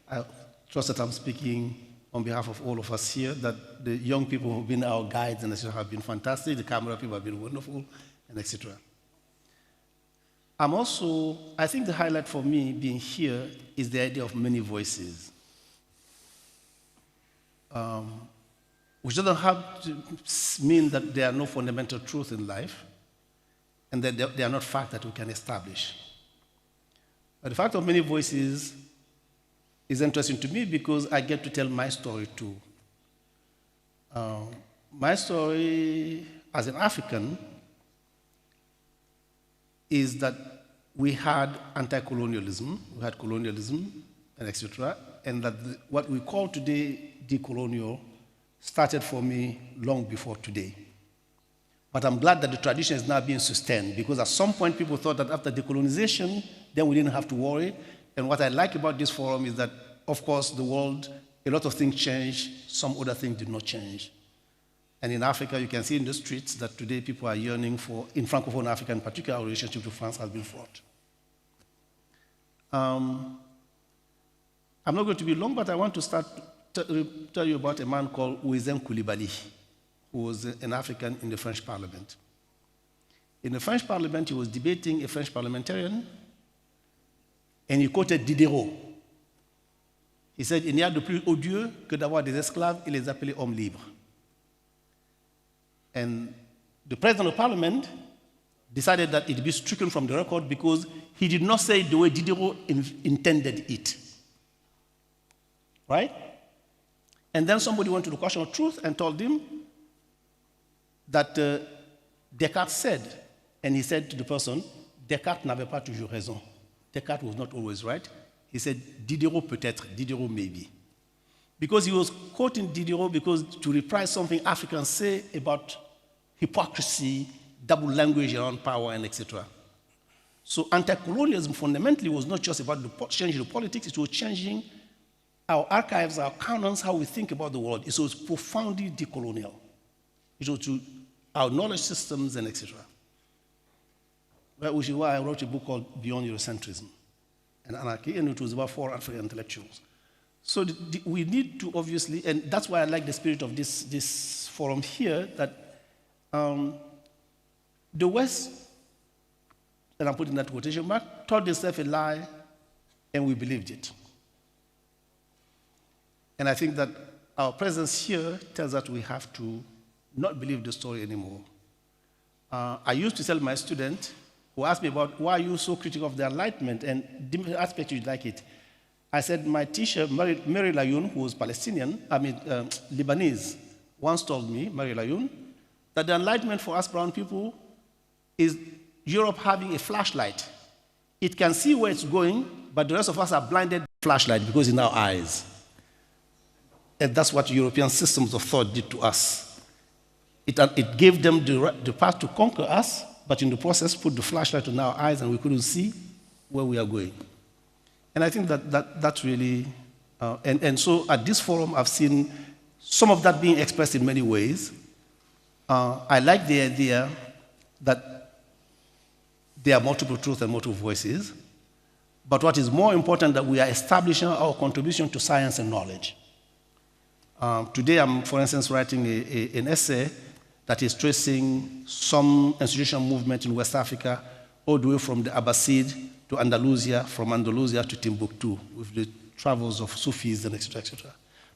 I trust that I'm speaking on behalf of all of us here, that the young people who have been our guides and etc. have been fantastic, the camera people have been wonderful, and etc. I think the highlight for me being here is the idea of many voices, which doesn't have to mean that there are no fundamental truth in life, and that they are not facts that we can establish. But the fact of many voices is interesting to me because I get to tell my story too. My story as an African is that we had anti-colonialism, we had colonialism, and etc., and that what we call today decolonial started for me long before today. But I'm glad that the tradition is now being sustained, because at some point people thought that after decolonization, then we didn't have to worry. And what I like about this forum is that, of course, the world, a lot of things changed, some other things did not change. And in Africa, you can see in the streets that today people are yearning for, in Francophone Africa in particular, our relationship to France has been fraught. I'm not going to be long, but I want to start tell you about a man called Ouezem Coulibaly, who was an African in the French Parliament. In the French Parliament, he was debating a French parliamentarian, and he quoted Diderot. He said, il n'y a de plus odieux que d'avoir des esclaves et les appeler hommes libres. And the president of parliament decided that it be stricken from the record because he did not say it the way Diderot intended it. Right? And then somebody went to the question of truth and told him that Descartes said, and he said to the person, Descartes n'avait pas toujours raison. Descartes was not always right. He said, Diderot peut-être, Diderot maybe. Because he was quoting Diderot because to reprise something Africans say about hypocrisy, double language around power, and etc. So anti-colonialism fundamentally was not just about changing the politics, it was changing our archives, our canons, how we think about the world. It was profoundly decolonial. It was to our knowledge systems and etc. Which is why I wrote a book called Beyond Eurocentrism and Anarchy, and it was about 4 African intellectuals. So we need to obviously, and that's why I like the spirit of this forum here, that the West, and I'm putting that quotation mark, told themselves a lie, and we believed it. And I think that our presence here tells us we have to not believe the story anymore. I used to tell my student who asked me about why are you so critical of the Enlightenment and different aspects you'd like it. I said my teacher, Mary Layoun, who was Lebanese, once told me, Mary Layoun, that the Enlightenment for us brown people is Europe having a flashlight. It can see where it's going, but the rest of us are blinded by the flashlight because in our eyes. And that's what European systems of thought did to us. It gave them the path to conquer us, but in the process put the flashlight on our eyes and we couldn't see where we are going. And I think that's really, and so at this forum I've seen some of that being expressed in many ways. I like the idea that there are multiple truths and multiple voices, but what is more important that we are establishing our contribution to science and knowledge. Today I'm, for instance, writing an essay that is tracing some institutional movement in West Africa all the way from the Abbasid to Andalusia, from Andalusia to Timbuktu, with the travels of Sufis and etc., etc.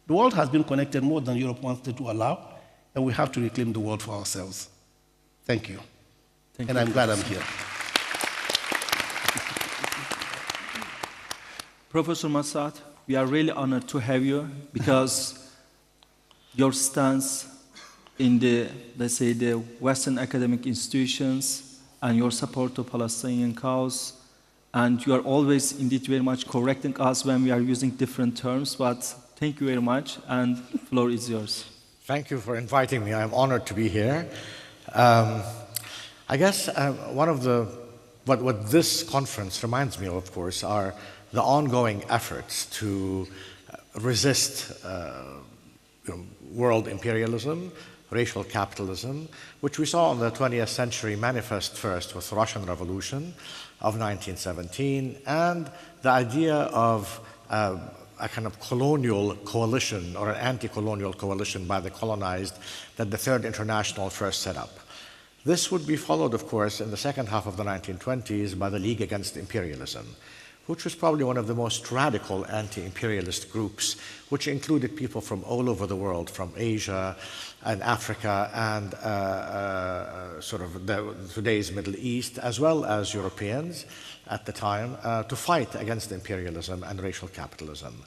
The world has been connected more than Europe wanted to allow, and we have to reclaim the world for ourselves. Thank you. And I'm glad I'm here. Professor Massad, we are really honored to have you because your stance in the, let's say, the Western academic institutions and your support of Palestinian cause, and you are always indeed very much correcting us when we are using different terms, but thank you very much, and the floor is yours. Thank you for inviting me. I'm honored to be here. I guess one of the, what this conference reminds me of course, are the ongoing efforts to resist world imperialism, racial capitalism, which we saw in the 20th century manifest first with the Russian Revolution of 1917, and the idea of a kind of colonial coalition or an anti-colonial coalition by the colonized that the Third International first set up. This would be followed, of course, in the second half of the 1920s by the League Against Imperialism, which was probably one of the most radical anti-imperialist groups, which included people from all over the world, from Asia and Africa and sort of today's Middle East, as well as Europeans at the time, to fight against imperialism and racial capitalism.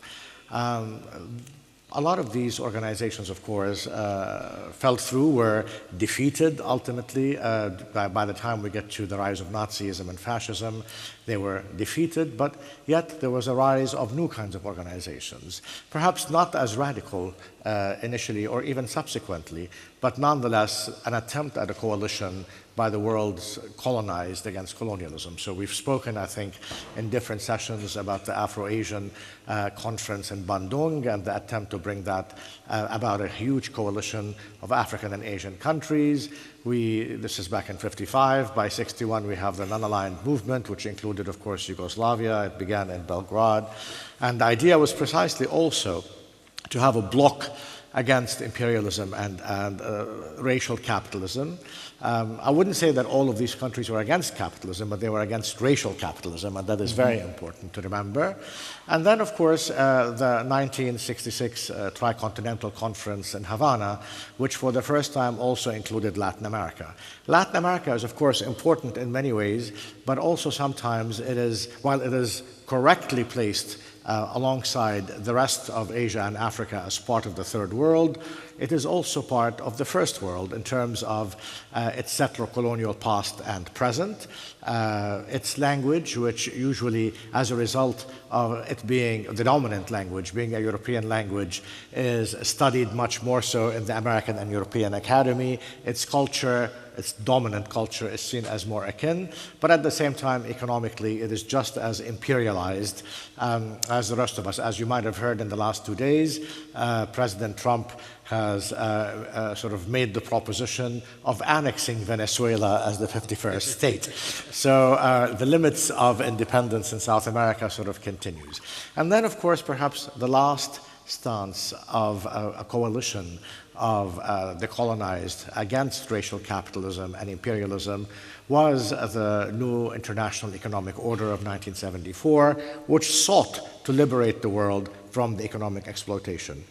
A lot of these organizations, of course, fell through, were defeated ultimately. By the time we get to the rise of Nazism and fascism, they were defeated, but yet there was a rise of new kinds of organizations. Perhaps not as radical initially or even subsequently, but nonetheless an attempt at a coalition by the world's colonized against colonialism. So we've spoken, I think, in different sessions about the Afro-Asian conference in Bandung and the attempt to bring that about a huge coalition of African and Asian countries. This is back in 55. By 61, we have the non-aligned movement, which included, of course, Yugoslavia. It began in Belgrade. And the idea was precisely also to have a bloc against imperialism and racial capitalism. I wouldn't say that all of these countries were against capitalism, but they were against racial capitalism, and that is very important to remember. And then, of course, the 1966 Tricontinental Conference in Havana, which for the first time also included Latin America. Latin America is, of course, important in many ways, but also sometimes it is, while it is correctly placed alongside the rest of Asia and Africa as part of the Third World, it is also part of the First World in terms of its settler-colonial past and present, its language, which usually, as a result of it being the dominant language, being a European language, is studied much more so in the American and European Academy. Its culture, its dominant culture, is seen as more akin, but at the same time, economically, it is just as imperialized as the rest of us. As you might have heard in the last 2 days, President Trump has sort of made the proposition of annexing Venezuela as the 51st state. So the limits of independence in South America sort of continues. And then, of course, perhaps the last stance of a coalition of the colonized against racial capitalism and imperialism was the new International Economic Order of 1974, which sought to liberate the world from the economic exploitation.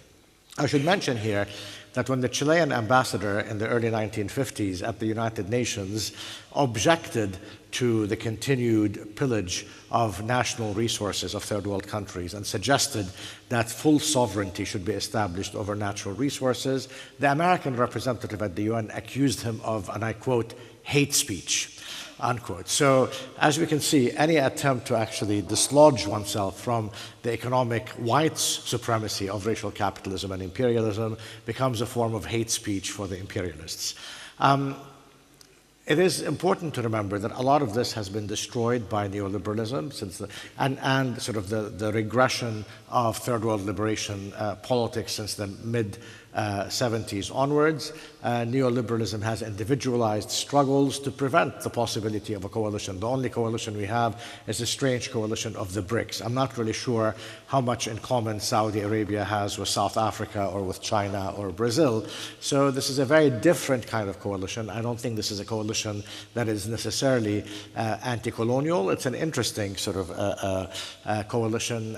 I should mention here that when the Chilean ambassador in the early 1950s at the United Nations objected to the continued pillage of national resources of third world countries and suggested that full sovereignty should be established over natural resources, the American representative at the UN accused him of, and I quote, hate speech, unquote. So as we can see, any attempt to actually dislodge oneself from the economic white supremacy of racial capitalism and imperialism becomes a form of hate speech for the imperialists. It is important to remember that a lot of this has been destroyed by neoliberalism since and sort of the regression of third world liberation politics since the mid-70s onwards. Neoliberalism has individualized struggles to prevent the possibility of a coalition. The only coalition we have is a strange coalition of the BRICS. I'm not really sure how much in common Saudi Arabia has with South Africa or with China or Brazil. So this is a very different kind of coalition. I don't think this is a coalition that is necessarily anti-colonial. It's an interesting sort of coalition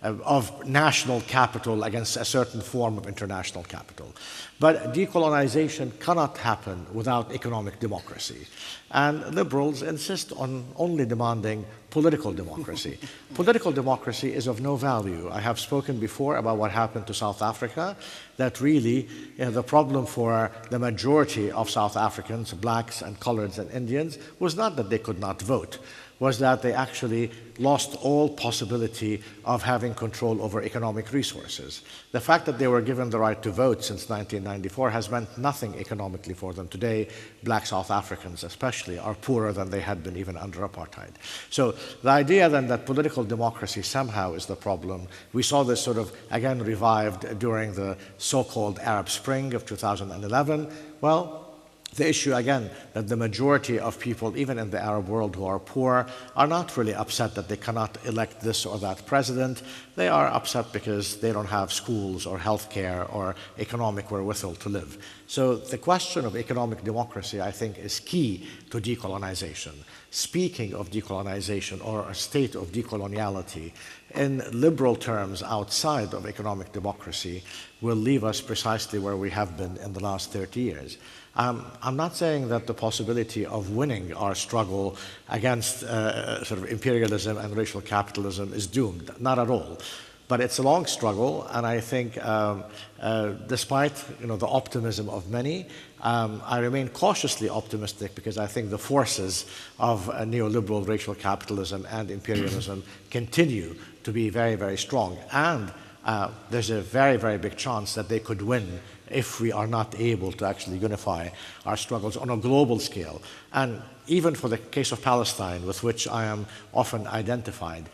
of national capital against a certain form of international capital. But decolonization cannot happen without economic democracy. And liberals insist on only demanding political democracy. Political democracy is of no value. I have spoken before about what happened to South Africa, that really the problem for the majority of South Africans, blacks and coloreds and Indians, was not that they could not vote, was that they actually lost all possibility of having control over economic resources. The fact that they were given the right to vote since 1994 has meant nothing economically for them. Today, black South Africans especially are poorer than they had been even under apartheid. So the idea then that political democracy somehow is the problem, we saw this sort of again revived during the so-called Arab Spring of 2011. Well, the issue, again, that the majority of people, even in the Arab world who are poor, are not really upset that they cannot elect this or that president. They are upset because they don't have schools or healthcare or economic wherewithal to live. So the question of economic democracy, I think, is key to decolonization. Speaking of decolonization or a state of decoloniality, in liberal terms outside of economic democracy, will leave us precisely where we have been in the last 30 years. I'm not saying that the possibility of winning our struggle against sort of imperialism and racial capitalism is doomed, not at all. But it's a long struggle, and I think despite the optimism of many, I remain cautiously optimistic because I think the forces of neoliberal racial capitalism and imperialism continue to be very, very strong. And there's a very, very big chance that they could win if we are not able to actually unify our struggles on a global scale. And even for the case of Palestine, with which I am often identified,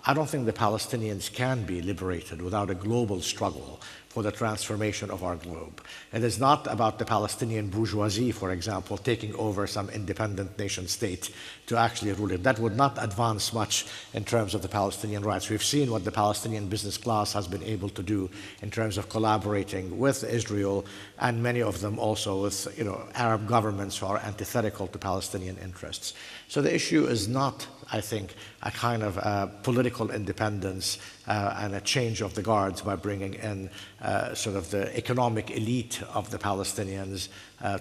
I don't think the Palestinians can be liberated without a global struggle for the transformation of our globe. It is not about the Palestinian bourgeoisie, for example, taking over some independent nation state to actually rule it. That would not advance much in terms of the Palestinian rights. We've seen what the Palestinian business class has been able to do in terms of collaborating with Israel, and many of them also with Arab governments who are antithetical to Palestinian interests. So the issue is not, I think, a kind of political independence and a change of the guards by bringing in sort of the economic elite of the Palestinians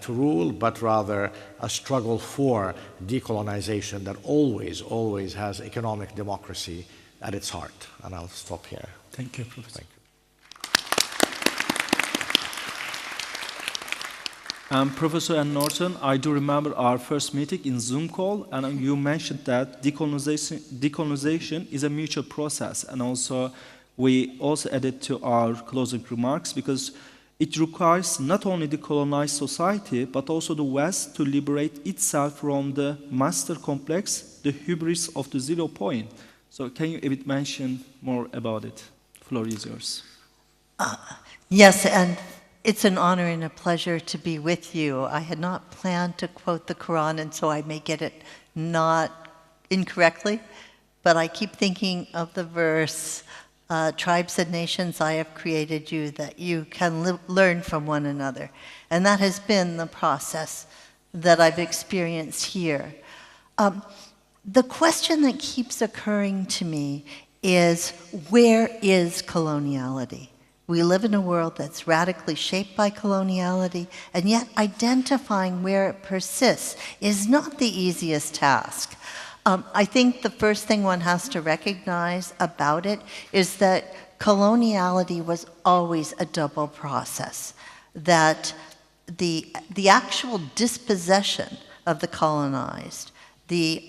to rule, but rather a struggle for decolonization that always, always has economic democracy at its heart. And I'll stop here. Thank you, Professor. Thank you. Professor Ann Norton, I do remember our first meeting in Zoom call, and you mentioned that decolonization is a mutual process, and also we also added to our closing remarks because it requires not only the colonized society, but also the West to liberate itself from the master complex, the hubris of the 0 point. So can you a bit mention more about it? The floor is yours. Yes, and it's an honor and a pleasure to be with you. I had not planned to quote the Quran, and so I may get it not incorrectly, but I keep thinking of the verse, tribes and nations I have created you, that you can learn from one another. And that has been the process that I've experienced here. The question that keeps occurring to me is, where is coloniality? We live in a world that's radically shaped by coloniality, and yet identifying where it persists is not the easiest task. I think the first thing one has to recognize about it is that coloniality was always a double process, that the actual dispossession of the colonized, the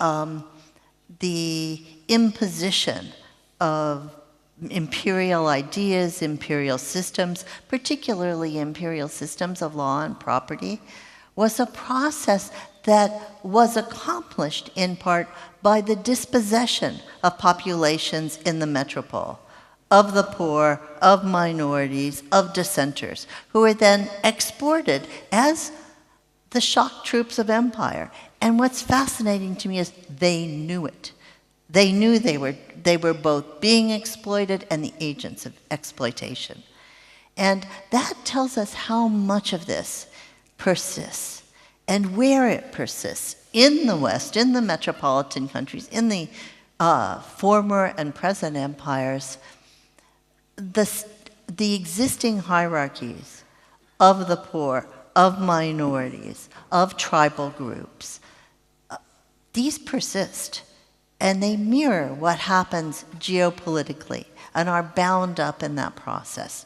imposition of imperial ideas, imperial systems, particularly imperial systems of law and property, was a process that was accomplished in part by the dispossession of populations in the metropole, of the poor, of minorities, of dissenters, who were then exported as the shock troops of empire. And what's fascinating to me is they knew it. They knew they were both being exploited and the agents of exploitation. And that tells us how much of this persists and where it persists in the West, in the metropolitan countries, in the former and present empires. the existing hierarchies of the poor, of minorities, of tribal groups, these persist, and they mirror what happens geopolitically and are bound up in that process.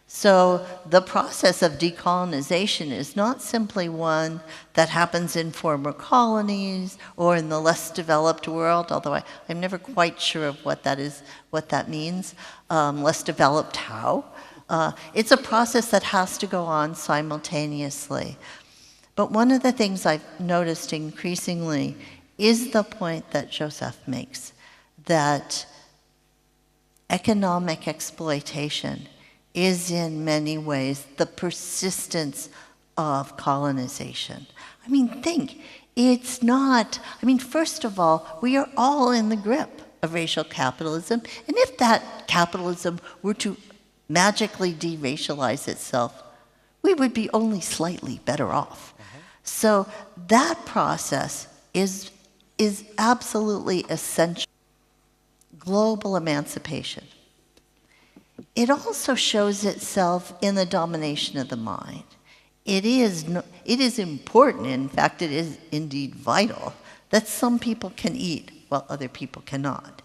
So the process of decolonization is not simply one that happens in former colonies or in the less developed world, although I'm never quite sure of what that means, less developed how. It's a process that has to go on simultaneously. But one of the things I've noticed increasingly is the point that Joseph makes, that economic exploitation is in many ways the persistence of colonization. I mean, it's not, first of all, we are all in the grip of racial capitalism, and if that capitalism were to magically deracialize itself, we would be only slightly better off. So that process is absolutely essential. Global emancipation. It also shows itself in the domination of the mind. It is important, in fact, it is indeed vital, that some people can eat while other people cannot.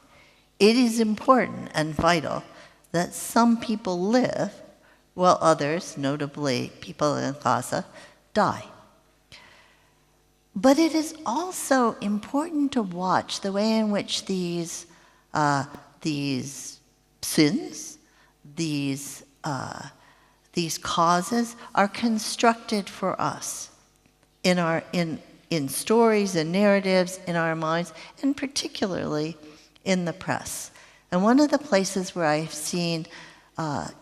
It is important and vital that some people live while others, notably people in Khasa, die. But it is also important to watch the way in which these sins, these causes are constructed for us in stories and narratives in our minds, and particularly in the press. And one of the places where I've seen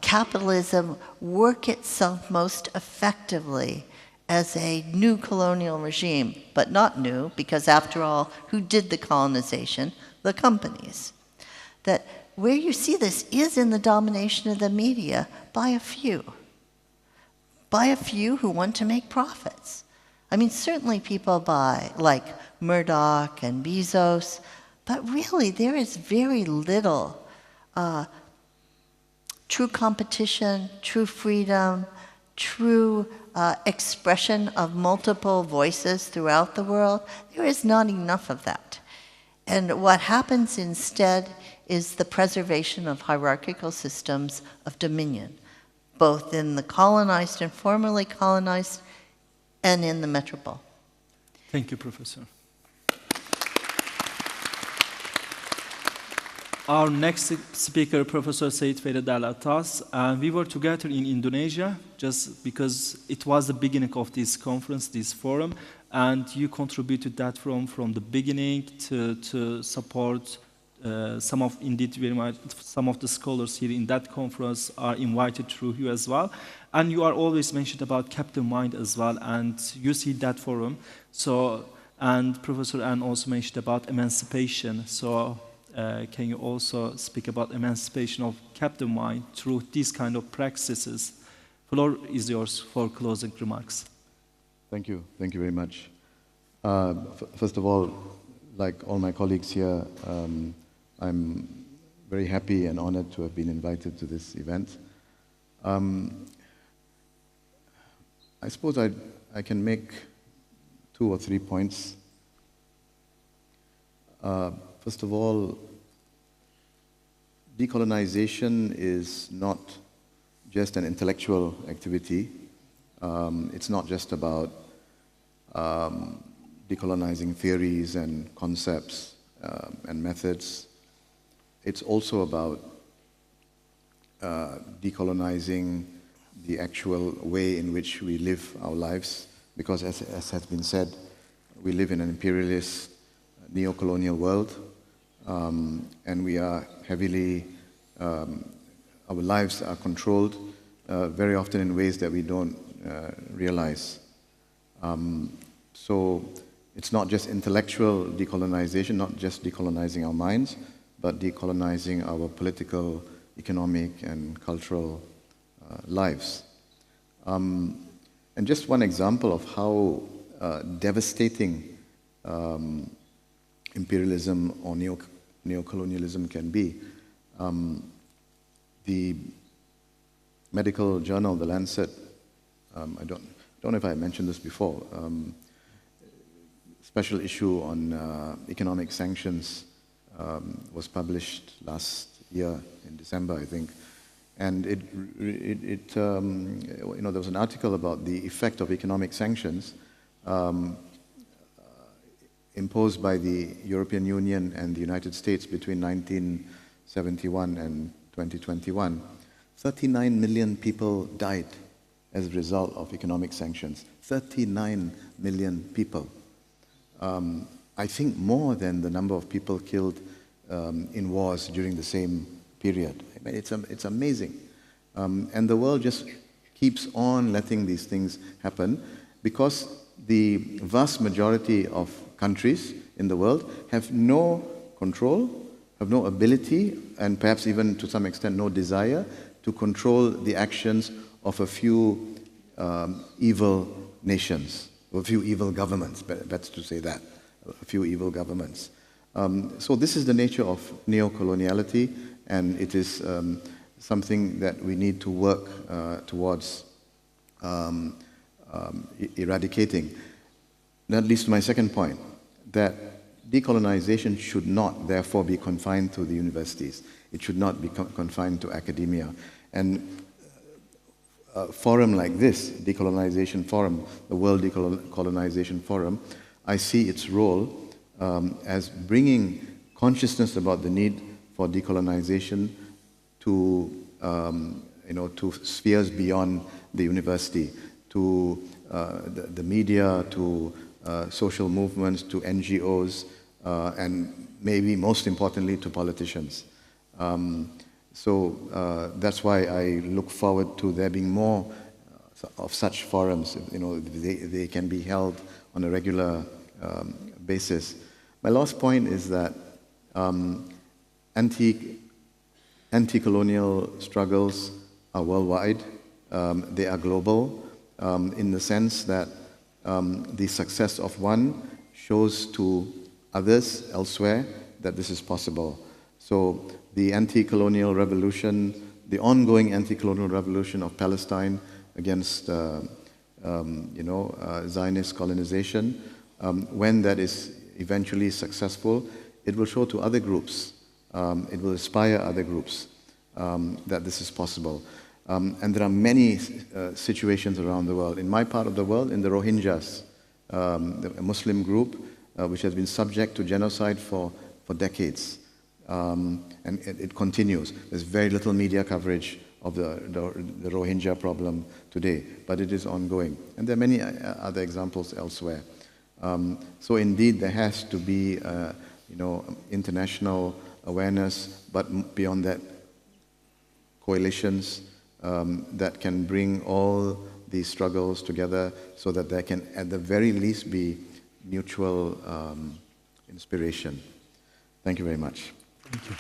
capitalism work itself most effectively as a new colonial regime, but not new, because after all, who did the colonization? The companies. That where you see this is in the domination of the media by a few who want to make profits. Certainly people like Murdoch and Bezos, but really there is very little true competition, true freedom, true expression of multiple voices throughout the world. There is not enough of that. And what happens instead is the preservation of hierarchical systems of dominion, both in the colonized and formerly colonized, and in the metropole. Thank you, Professor. Our next speaker, Professor Said Ferid Al-Attas, and we were together in Indonesia just because it was the beginning of this conference, this forum, and you contributed that from the beginning to support some of the scholars here in that conference are invited through you as well. And you are always mentioned about captive mind as well, and you see that forum. So, and Professor Ann also mentioned about emancipation. So, can you also speak about emancipation of captive mind through these kind of practices? Floor is yours for closing remarks. Thank you very much. First of all, like all my colleagues here, I'm very happy and honored to have been invited to this event. I suppose I can make 2 or 3 points. First of all, decolonization is not just an intellectual activity. It's not just about decolonizing theories and concepts and methods. It's also about decolonizing the actual way in which we live our lives, because as has been said, we live in an imperialist, neo-colonial world, and we are heavily, our lives are controlled very often in ways that we don't realize. So it's not just intellectual decolonization, not just decolonizing our minds, but decolonizing our political, economic, and cultural lives. And just one example of how devastating imperialism or neocolonialism can be. the medical journal, The Lancet, I don't know if I mentioned this before, special issue on economic sanctions was published last year in December, I think. And there was an article about the effect of economic sanctions imposed by the European Union and the United States between 1971 and 2021. 39 million people died as a result of economic sanctions. 39 million people. I think more than the number of people killed in wars during the same period. I mean, it's amazing. And the world just keeps on letting these things happen because the vast majority of countries in the world have no control, have no ability, and perhaps even to some extent no desire to control the actions of a few evil nations, or a few evil governments, better to say that, a few evil governments. So this is the nature of neo-coloniality, and it is something that we need to work towards eradicating. That leads to my second point, that decolonization should not, therefore, be confined to the universities. It should not be confined to academia. And a forum like this, Decolonization Forum, the World Decolonization Forum, I see its role as bringing consciousness about the need for decolonization to, to spheres beyond the university, to the media, to social movements, to NGOs, and maybe most importantly to politicians. So that's why I look forward to there being more of such forums. They can be held on a regular basis. My last point is that anti-colonial struggles are worldwide. They are global in the sense that the success of one shows to others elsewhere that this is possible. So the anti-colonial revolution, the ongoing anti-colonial revolution of Palestine against Zionist colonization, when that is eventually successful, it will show to other groups, it will inspire other groups that this is possible. And there are many situations around the world. In my part of the world, in the Rohingyas, a Muslim group which has been subject to genocide for decades. And it continues. There's very little media coverage of the Rohingya problem today, but it is ongoing. And there are many other examples elsewhere. So indeed, there has to be, international awareness, but beyond that, coalitions that can bring all these struggles together so that there can, at the very least, be mutual inspiration. Thank you very much. Thank you.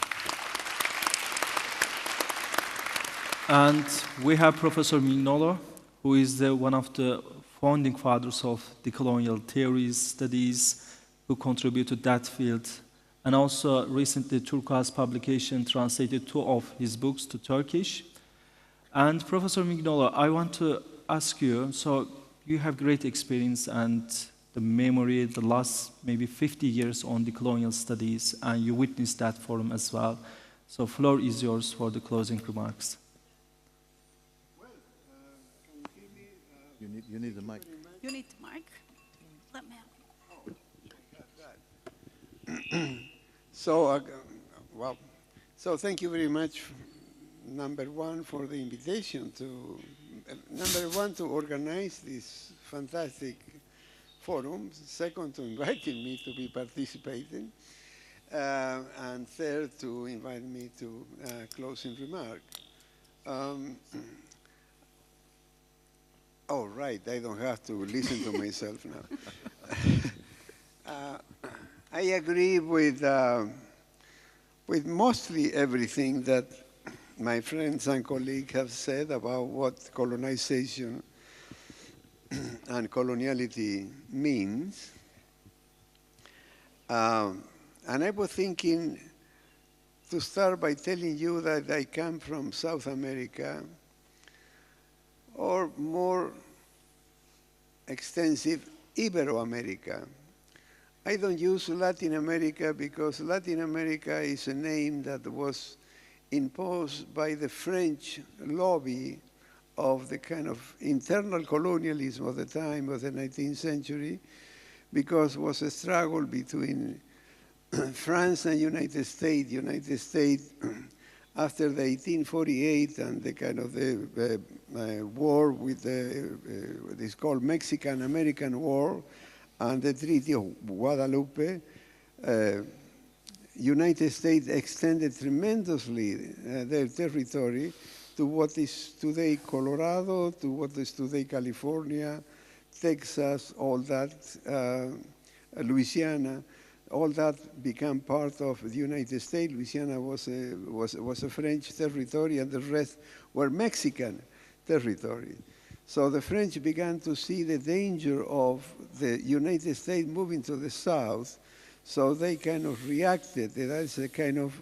And we have Professor Mignolo, who is one of the founding fathers of decolonial theories, studies, who contribute to that field. And also recently Turkuaz publication translated 2 of his books to Turkish. And Professor Mignolo, I want to ask you, so you have great experience and the memory, the last maybe 50 years on decolonial studies, and you witnessed that forum as well. So floor is yours for the closing remarks. Well, can you hear me? You need the mic. You need the mic? Let me have it. So, so thank you very much. Number one, for the invitation to, to organize this fantastic forum. Second, to inviting me to be participating. And third, to invite me to closing remark. Oh, right, I don't have to listen to myself now. I agree with mostly everything that my friends and colleagues have said about what colonization and coloniality means. And I was thinking to start by telling you that I come from South America, or more extensive, Ibero-America. I don't use Latin America because Latin America is a name that was imposed by the French lobby of the kind of internal colonialism of the time of the 19th century, because it was a struggle between France and United States. United States, after the 1848 and the kind of the war with what is called Mexican-American War and the Treaty of Guadalupe, United States extended tremendously their territory to what is today Colorado, to what is today California, Texas, all that, Louisiana. All that became part of the United States. Louisiana was a French territory, and the rest were Mexican territory. So the French began to see the danger of the United States moving to the south, so they kind of reacted. That's a kind of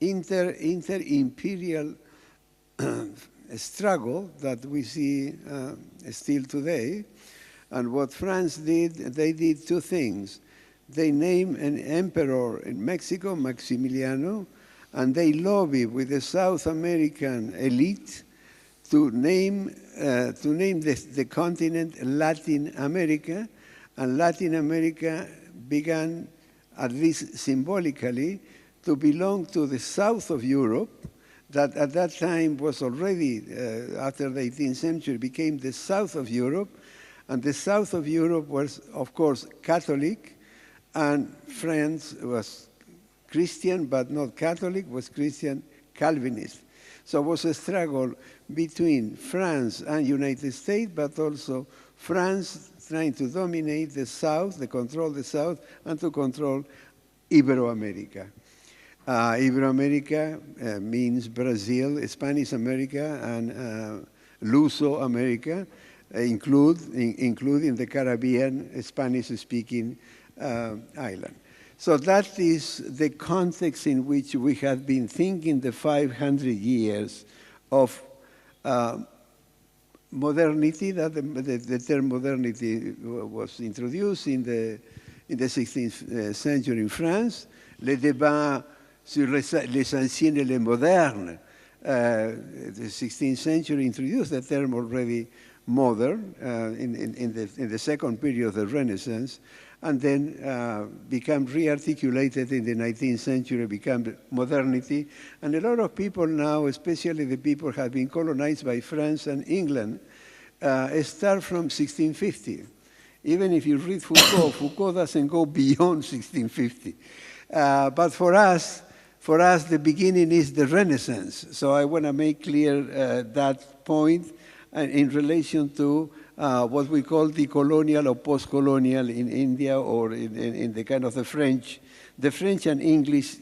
inter-imperial struggle that we see still today. And what France did, they did two things. They named an emperor in Mexico, Maximiliano, and they lobbied with the South American elite to name the continent Latin America, and Latin America began, at least symbolically, to belong to the south of Europe, that at that time was already, after the 18th century, became the south of Europe, and the south of Europe was, of course, Catholic, and France was Christian, but not Catholic, was Christian Calvinist. So it was a struggle between France and United States, but also France trying to dominate the South, to control the South, and to control Ibero-America. Ibero-America means Brazil, Spanish America, and Luso America, including the Caribbean, Spanish-speaking island. So that is the context in which we have been thinking the 500 years of modernity. That the term modernity was introduced in the 16th century in France. Le débat sur les anciens et les modernes. The 16th century introduced the term already modern in the second period of the Renaissance, and then become re-articulated in the 19th century, become modernity. And a lot of people now, especially the people who have been colonized by France and England, start from 1650. Even if you read Foucault, Foucault doesn't go beyond 1650. But for us, the beginning is the Renaissance. So I want to make clear that point in relation to what we call decolonial or post-colonial in India, or in the kind of the French and English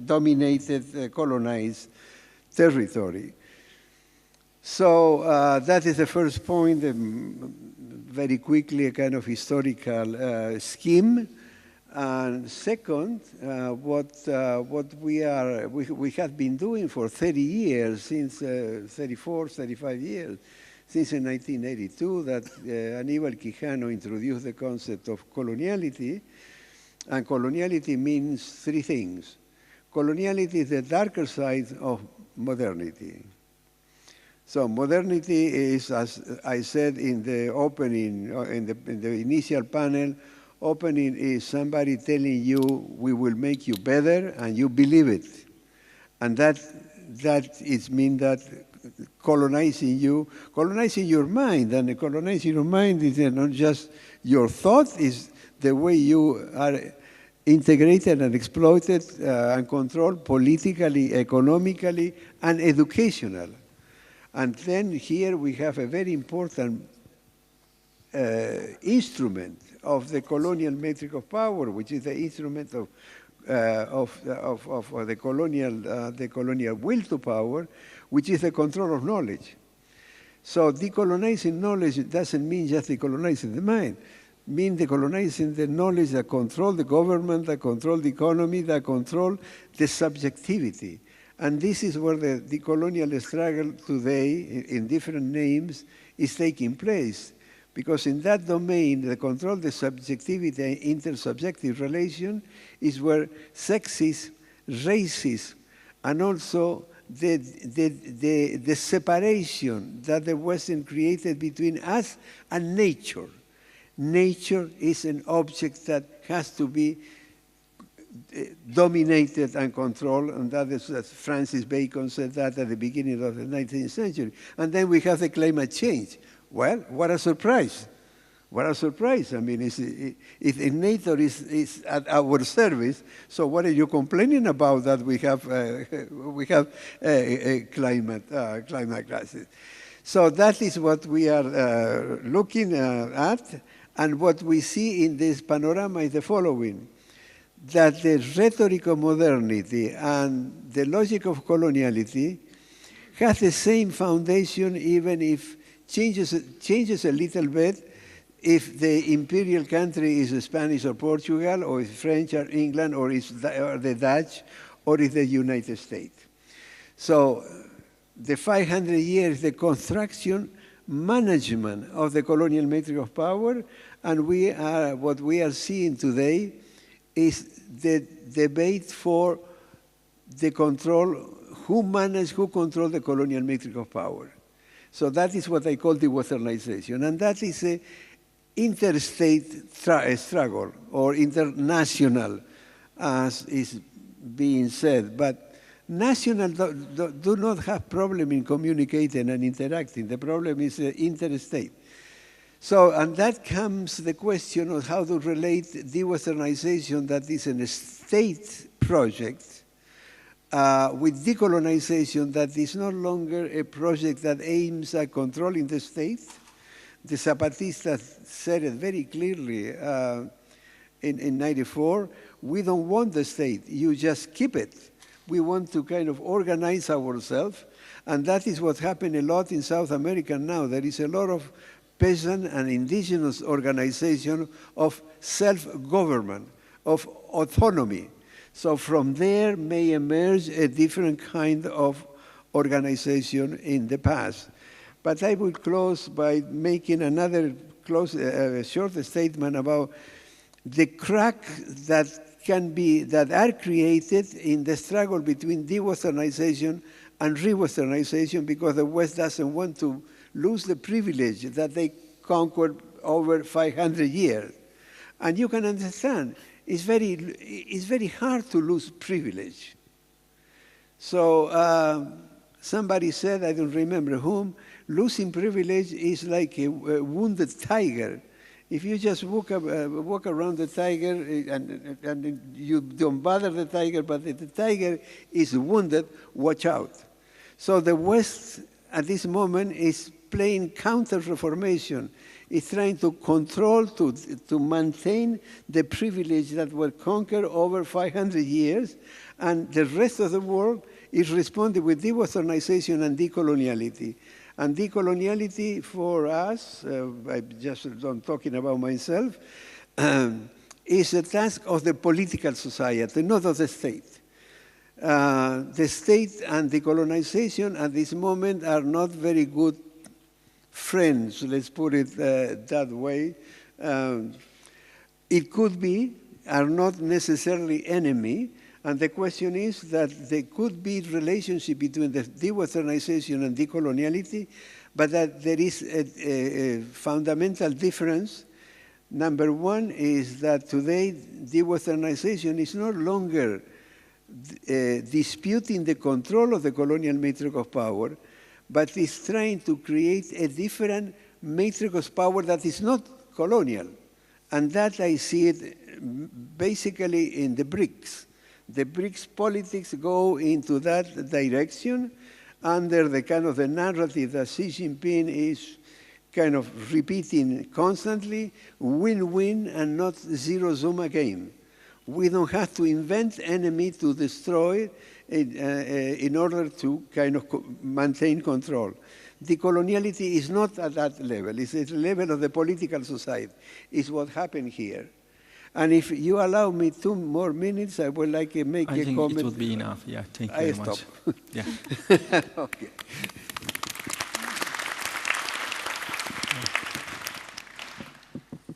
dominated, colonized territory. So that is the first point, very quickly, a kind of historical scheme. And second, what we have been doing for 30 years, since 34, 35 years, since in 1982, that Aníbal Quijano introduced the concept of coloniality. And coloniality means three things. Coloniality is the darker side of modernity. So modernity is, as I said in the opening, in the initial panel, opening is somebody telling you, we will make you better, and you believe it. And that is mean that colonizing your mind. And colonizing your mind is not just your thought, is the way you are integrated and exploited and controlled politically, economically, and educational. And then here we have a very important instrument of the colonial metric of power, which is the instrument of the colonial will to power, which is the control of knowledge. So decolonizing knowledge doesn't mean just decolonizing the mind. mean decolonizing the knowledge that control the government, that control the economy, that control the subjectivity. And this is where the decolonial struggle today, in different names, is taking place. Because in that domain, the control, the subjectivity, and intersubjective relation is where sexism, racism, and also the separation that the Western created between us and nature. Nature is an object that has to be dominated and controlled, and that is, as Francis Bacon said that at the beginning of the 19th century. And then we have the climate change. Well, what a surprise. What a surprise. I mean, if nature is at our service, so what are you complaining about that we have a climate crisis? So that is what we are looking at, and what we see in this panorama is the following, that the rhetoric of modernity and the logic of coloniality has the same foundation, even if changes a little bit, if the imperial country is Spanish or Portugal, or is French or England, or is the Dutch, or is the United States. So the 500 years, the construction, management of the colonial matrix of power, and what we are seeing today is the debate for the control, who control the colonial matrix of power. So that is what I call the Westernization, and that is a interstate struggle, or international, as is being said. But national do not have problem in communicating and interacting. The problem is interstate. So, and that comes the question of how to relate de-Westernization, that is a state project, with decolonization, that is no longer a project that aims at controlling the state. The Zapatistas said it very clearly in 94, we don't want the state, you just keep it. We want to kind of organize ourselves, and that is what happened a lot in South America now. There is a lot of peasant and indigenous organization of self-government, of autonomy. So from there may emerge a different kind of organization in the past. But I will close by making another short statement about the crack that are created in the struggle between de-Westernization and re-Westernization, because the West doesn't want to lose the privilege that they conquered over 500 years. And you can understand, it's very hard to lose privilege. So somebody said, I don't remember whom, losing privilege is like a wounded tiger. If you just walk around the tiger and you don't bother the tiger, but if the tiger is wounded, watch out. So the West at this moment is playing counter-reformation. It's trying to control, to maintain the privilege that were conquered over 500 years, and the rest of the world is responding with de-Westernization and decoloniality. And decoloniality for us, I'm talking about myself, is a task of the political society, not of the state. The state and decolonization at this moment are not very good friends, let's put it that way. It could be, are not necessarily enemy, and the question is that there could be relationship between the de-Westernization and decoloniality, but that there is a fundamental difference. Number one is that today de-Westernization is no longer disputing the control of the colonial matrix of power, but is trying to create a different matrix of power that is not colonial. And that I see it basically in the BRICS. The BRICS politics go into that direction under the kind of the narrative that Xi Jinping is kind of repeating constantly, win-win and not zero-sum game. We don't have to invent enemy to destroy in order to kind of maintain control. decoloniality is not at that level. It's at the level of the political society. It's what happened here. And if you allow me 2 more minutes, I would like to make a comment. I think it would be enough. Yeah, thank you very much. Yeah. Okay.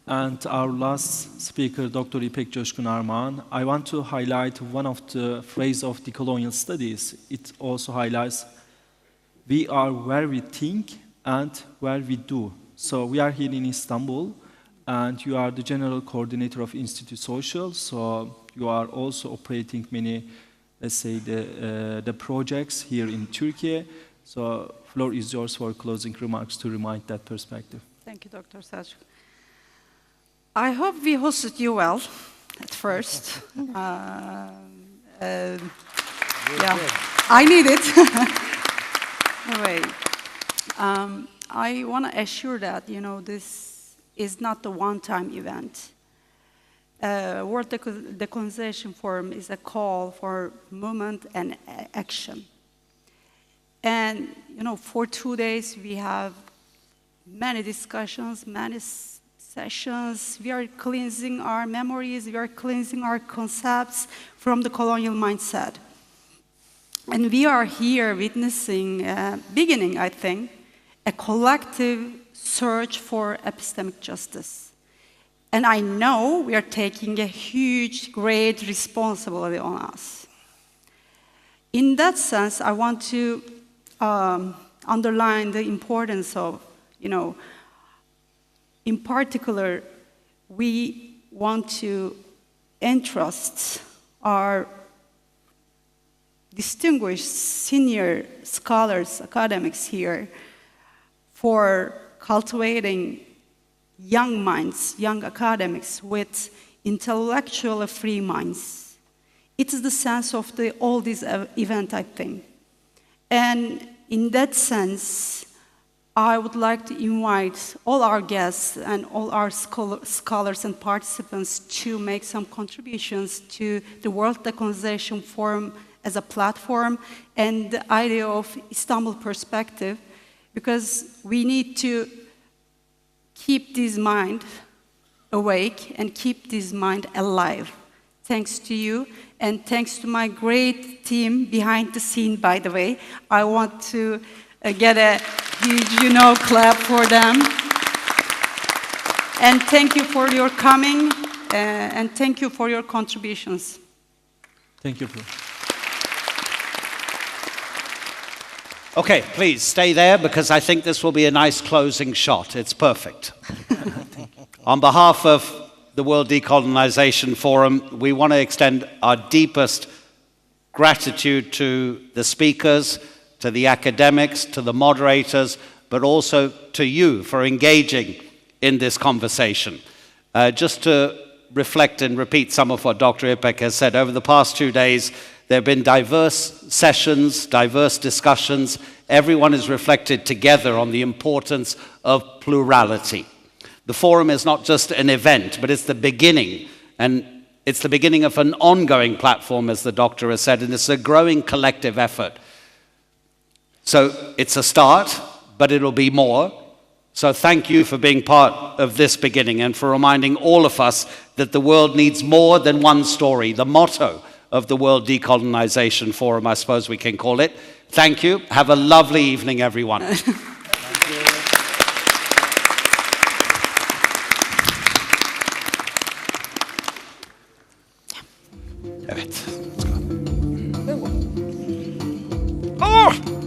And our last speaker, Dr. İpek Coşkun Armağan, I want to highlight one of the phrases of decolonial studies. It also highlights, we are where we think and where we do. So we are here in Istanbul, and you are the general coordinator of Institute Social, so you are also operating many, let's say, the projects here in Turkey. So floor is yours for closing remarks to remind that perspective. Thank you, Dr. Selçuk. I hope we hosted you well at first. Yeah, I need it. Anyway, I want to assure that, this is not a one-time event. World Decolonization Forum is a call for movement and action. And, for 2 days, we have many discussions, many sessions. We are cleansing our memories, we are cleansing our concepts from the colonial mindset. And we are here witnessing, beginning, I think, a collective search for epistemic justice. And I know we are taking a huge, great responsibility on us. In that sense, I want to underline the importance of, in particular, we want to entrust our distinguished senior scholars, academics here, for cultivating young minds, young academics with intellectually free minds. It is the sense of all this event, I think. And in that sense, I would like to invite all our guests and all our scholars and participants to make some contributions to the World Decolonization Forum as a platform and the idea of Istanbul perspective, because we need to keep this mind awake and keep this mind alive. Thanks to you, and thanks to my great team behind the scene, by the way. I want to get a huge, clap for them. And thank you for your coming, and thank you for your contributions. Thank you. Okay, please stay there, because I think this will be a nice closing shot. It's perfect. On behalf of the World Decolonization Forum, we want to extend our deepest gratitude to the speakers, to the academics, to the moderators, but also to you for engaging in this conversation. Just to reflect and repeat some of what Dr. İpek has said, over the past 2 days, there have been diverse sessions, diverse discussions. Everyone has reflected together on the importance of plurality. The forum is not just an event, but it's the beginning. And it's the beginning of an ongoing platform, as the doctor has said, and it's a growing collective effort. So it's a start, but it'll be more. So thank you for being part of this beginning and for reminding all of us that the world needs more than one story. The motto of the World Decolonization Forum, I suppose we can call it. Thank you. Have a lovely evening, everyone. Evet. Oh!